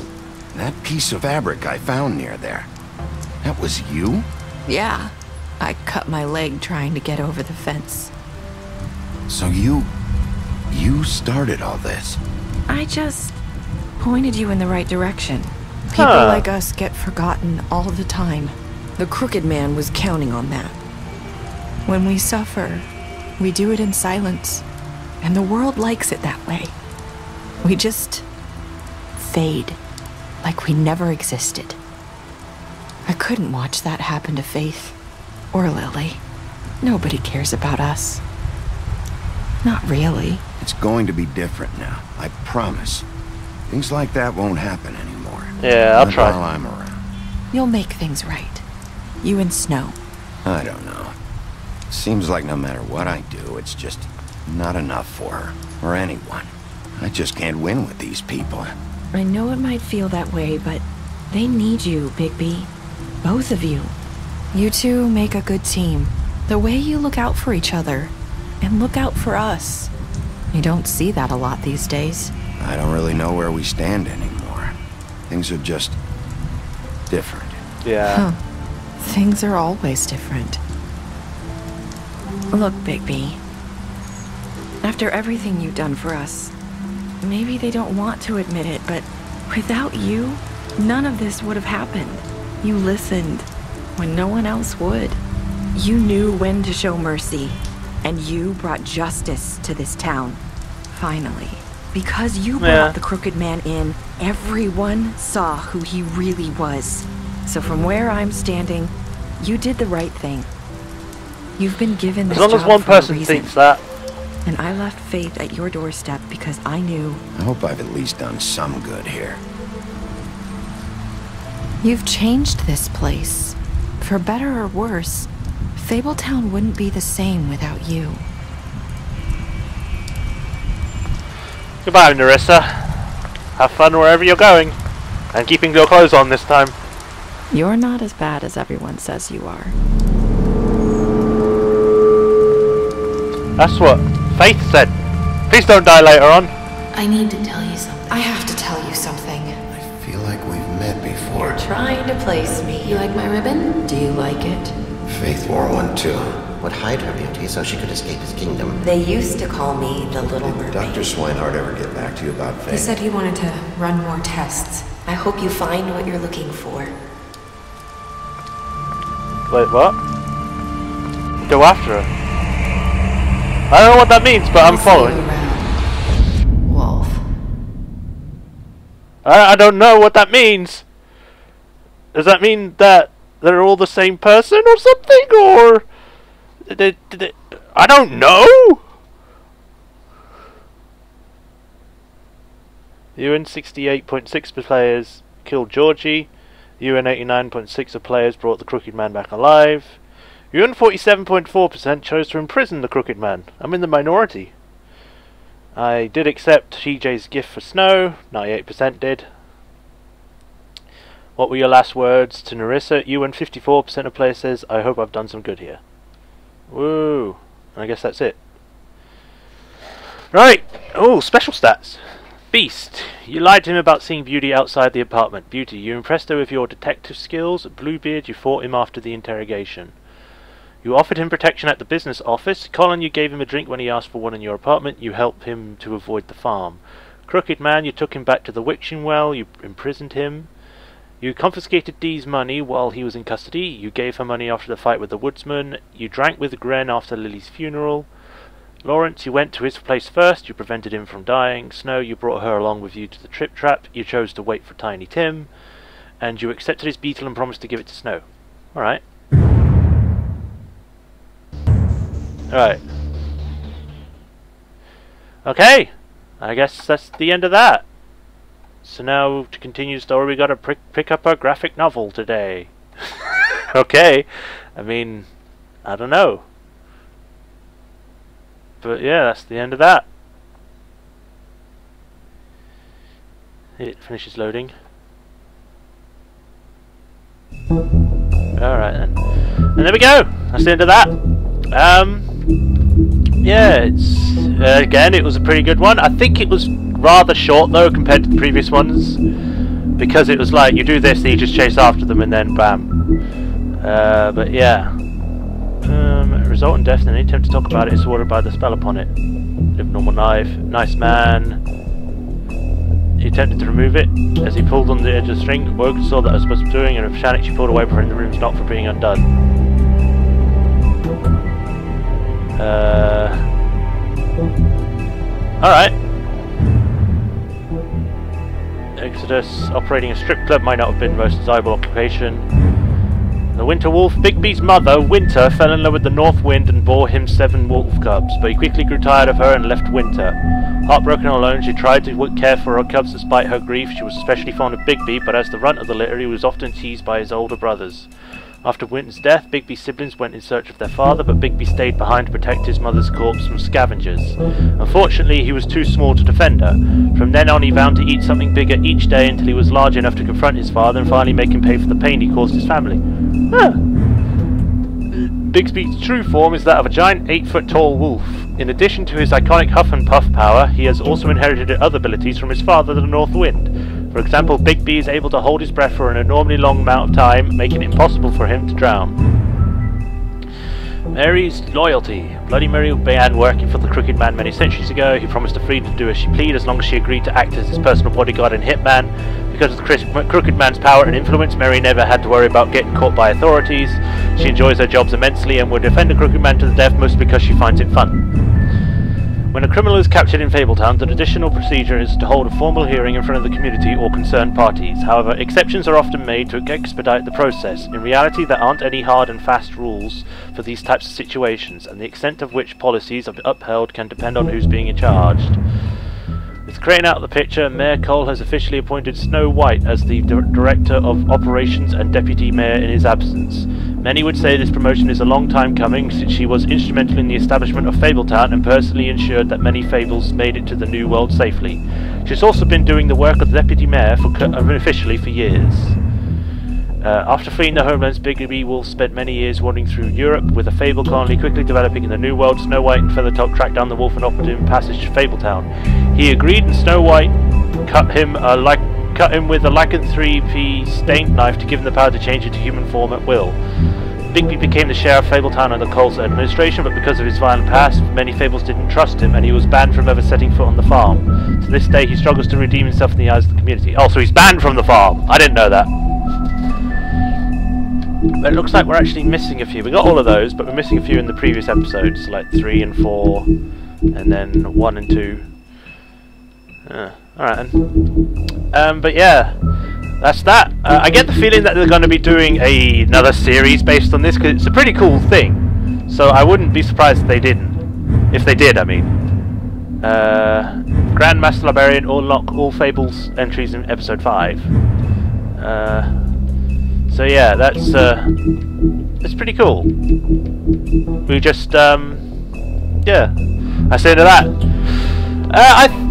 that piece of fabric I found near there, that was you? Yeah. I cut my leg trying to get over the fence. So you started all this? I just pointed you in the right direction. People like us get forgotten all the time. The Crooked Man was counting on that. When we suffer, we do it in silence. And the world likes it that way. We just fade, like we never existed. I couldn't watch that happen to Faith or Lily. Nobody cares about us. Not really. It's going to be different now, I promise. Things like that won't happen anymore. Yeah, I'll try. While I'm around. You'll make things right. You and Snow. I don't know. Seems like no matter what I do, it's just not enough for her, or anyone. I just can't win with these people. I know it might feel that way, but they need you, Bigby. Both of you. You two make a good team. The way you look out for each other, and look out for us. You don't see that a lot these days. I don't really know where we stand anymore. Things are just different. Yeah. Things are always different. Look, Bigby. After everything you've done for us, maybe they don't want to admit it, but without you, none of this would have happened. You listened when no one else would. You knew when to show mercy, and you brought justice to this town. Finally. Because you brought the Crooked Man in, everyone saw who he really was. So from where I'm standing, you did the right thing. You've been given this job. As long as one person thinks that. And I left Faith at your doorstep because I knew. I hope I've at least done some good here. You've changed this place. For better or worse, Fabletown wouldn't be the same without you. Goodbye, Nerissa. Have fun wherever you're going. And keeping your clothes on this time. You're not as bad as everyone says you are. That's what Faith said. Please don't die later on. I need to tell you something. I have to tell you something. I feel like we've met before. You're trying to place me. You like my ribbon? Do you like it? Faith wore one too. Would hide her beauty so she could escape his kingdom. They used to call me the Little Mermaid. Did Dr. Swinehart ever get back to you about Faith? He said he wanted to run more tests. I hope you find what you're looking for. Wait, what? Go after her. I don't know what that means, but I'm following. Wolf. I don't know what that means. Does that mean that they're all the same person or something? Or... I don't know! UN 68.6 players killed Georgie. UN 89.6 of players brought the Crooked Man back alive. UN 47.4% chose to imprison the Crooked Man. I'm in the minority. I did accept TJ's gift for Snow. 98% did. What were your last words to Nerissa? UN 54% of players says, I hope I've done some good here. Woo. I guess that's it. Right. Oh, special stats. Beast. You lied to him about seeing Beauty outside the apartment. Beauty. You impressed her with your detective skills. Bluebeard. You fought him after the interrogation. You offered him protection at the business office. Colin. You gave him a drink when he asked for one in your apartment. You helped him to avoid the farm. Crooked Man. You took him back to the witching well. You imprisoned him. You confiscated Dee's money while he was in custody. You gave her money after the fight with the woodsman. You drank with Gren after Lily's funeral. Lawrence, you went to his place first. You prevented him from dying. Snow, you brought her along with you to the trip trap. You chose to wait for Tiny Tim. And you accepted his beetle and promised to give it to Snow. Alright. Alright. Okay. I guess that's the end of that. So now, to continue the story, we gotta pick up our graphic novel today. Okay. I mean, I don't know. But yeah, that's the end of that. It finishes loading. Alright then. And there we go! That's the end of that. Yeah, it's again, it was a pretty good one. I think it was rather short though compared to the previous ones, because it was like you do this, then you just chase after them, and then bam. But yeah, result in death. And any attempt to talk about it is awarded by the spell upon it. Live normal life. Nice man. He attempted to remove it as he pulled on the edge of the string. Woke and saw that I was supposed to be doing, and with panic she pulled away, preventing the room's knock from being undone. Alright. Exodus. Operating a strip club might not have been the most desirable occupation. The Winter Wolf, Bigby's mother, Winter, fell in love with the North Wind and bore him 7 wolf cubs, but he quickly grew tired of her and left Winter. Heartbroken and alone, she tried to care for her cubs despite her grief. She was especially fond of Bigby, but as the runt of the litter, he was often teased by his older brothers. After Winter's death, Bigby's siblings went in search of their father, but Bigby stayed behind to protect his mother's corpse from scavengers. Unfortunately, he was too small to defend her. From then on, he vowed to eat something bigger each day until he was large enough to confront his father and finally make him pay for the pain he caused his family. Huh. Bigby's true form is that of a giant 8-foot-tall wolf. In addition to his iconic huff and puff power, he has also inherited other abilities from his father, the North Wind. For example, Bigby is able to hold his breath for an enormously long amount of time, making it impossible for him to drown. Mary's loyalty. Bloody Mary began working for the Crooked Man many centuries ago. He promised her freedom to do as she pleased as long as she agreed to act as his personal bodyguard and hitman. Because of the Crooked Man's power and influence, Mary never had to worry about getting caught by authorities. She enjoys her jobs immensely and would defend the Crooked Man to the death, mostly because she finds it fun. When a criminal is captured in Fabletown, the traditional procedure is to hold a formal hearing in front of the community or concerned parties. However, exceptions are often made to expedite the process. In reality, there aren't any hard and fast rules for these types of situations, and the extent of which policies are upheld can depend on who's being charged. With Crane out of the picture, Mayor Cole has officially appointed Snow White as the Director of Operations and Deputy Mayor in his absence. Many would say this promotion is a long time coming, since she was instrumental in the establishment of Fabletown and personally ensured that many Fables made it to the New World safely. She's also been doing the work of the Deputy Mayor unofficially for years. After fleeing the homelands, Bigby Wolf spent many years wandering through Europe, with a fable colony quickly developing in the New World. Snow White and Feathertop tracked down the wolf and offered him passage to Fabletown. He agreed, and Snow White cut him with a lycanthropy stained knife to give him the power to change into human form at will. Bigby became the sheriff of Fabletown under Cole's administration, but because of his violent past, many Fables didn't trust him, and he was banned from ever setting foot on the farm. To this day, he struggles to redeem himself in the eyes of the community. Oh, so he's banned from the farm! I didn't know that. But it looks like we're actually missing a few. We got all of those, but we're missing a few in the previous episodes, like 3 and 4, and then 1 and 2. Alright then. But yeah, that's that. I get the feeling that they're going to be doing another series based on this, because it's a pretty cool thing. So I wouldn't be surprised if they didn't. If they did, I mean. Grand Master Librarian will unlock all Fables entries in episode 5. So yeah, that's pretty cool. We just yeah, I say to that.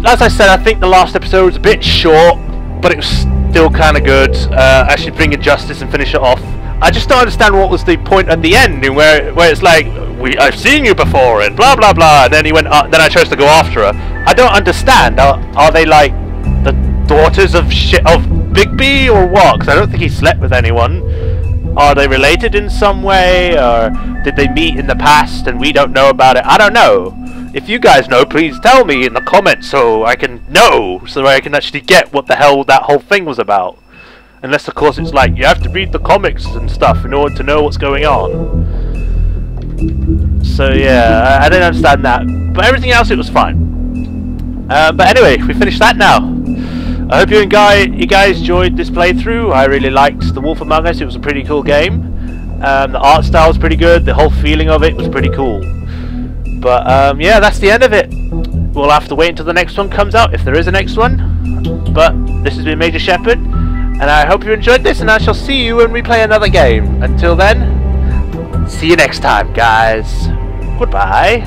As I said, I think the last episode was a bit short, but it was still kind of good. Actually, bring in justice and finish it off. I just don't understand what was the point at the end, where it's like, I've seen you before and blah blah blah. And then he went. Then I chose to go after her. I don't understand. Are they like the daughters of Bigby or what? Because I don't think he slept with anyone. Are they related in some way, or did they meet in the past and we don't know about it? I don't know. If you guys know, please tell me in the comments so I can know, so I can actually get what the hell that whole thing was about. Unless, of course, it's like you have to read the comics and stuff in order to know what's going on. So yeah, I didn't understand that, but everything else it was fine. But anyway, we finished that now. I hope you guys enjoyed this playthrough. I really liked The Wolf Among Us. It was a pretty cool game. The art style was pretty good. The whole feeling of it was pretty cool. But yeah, that's the end of it. We'll have to wait until the next one comes out, if there is a next one. But this has been Majorshepard, and I hope you enjoyed this, and I shall see you when we play another game. Until then, See you next time, guys. Goodbye.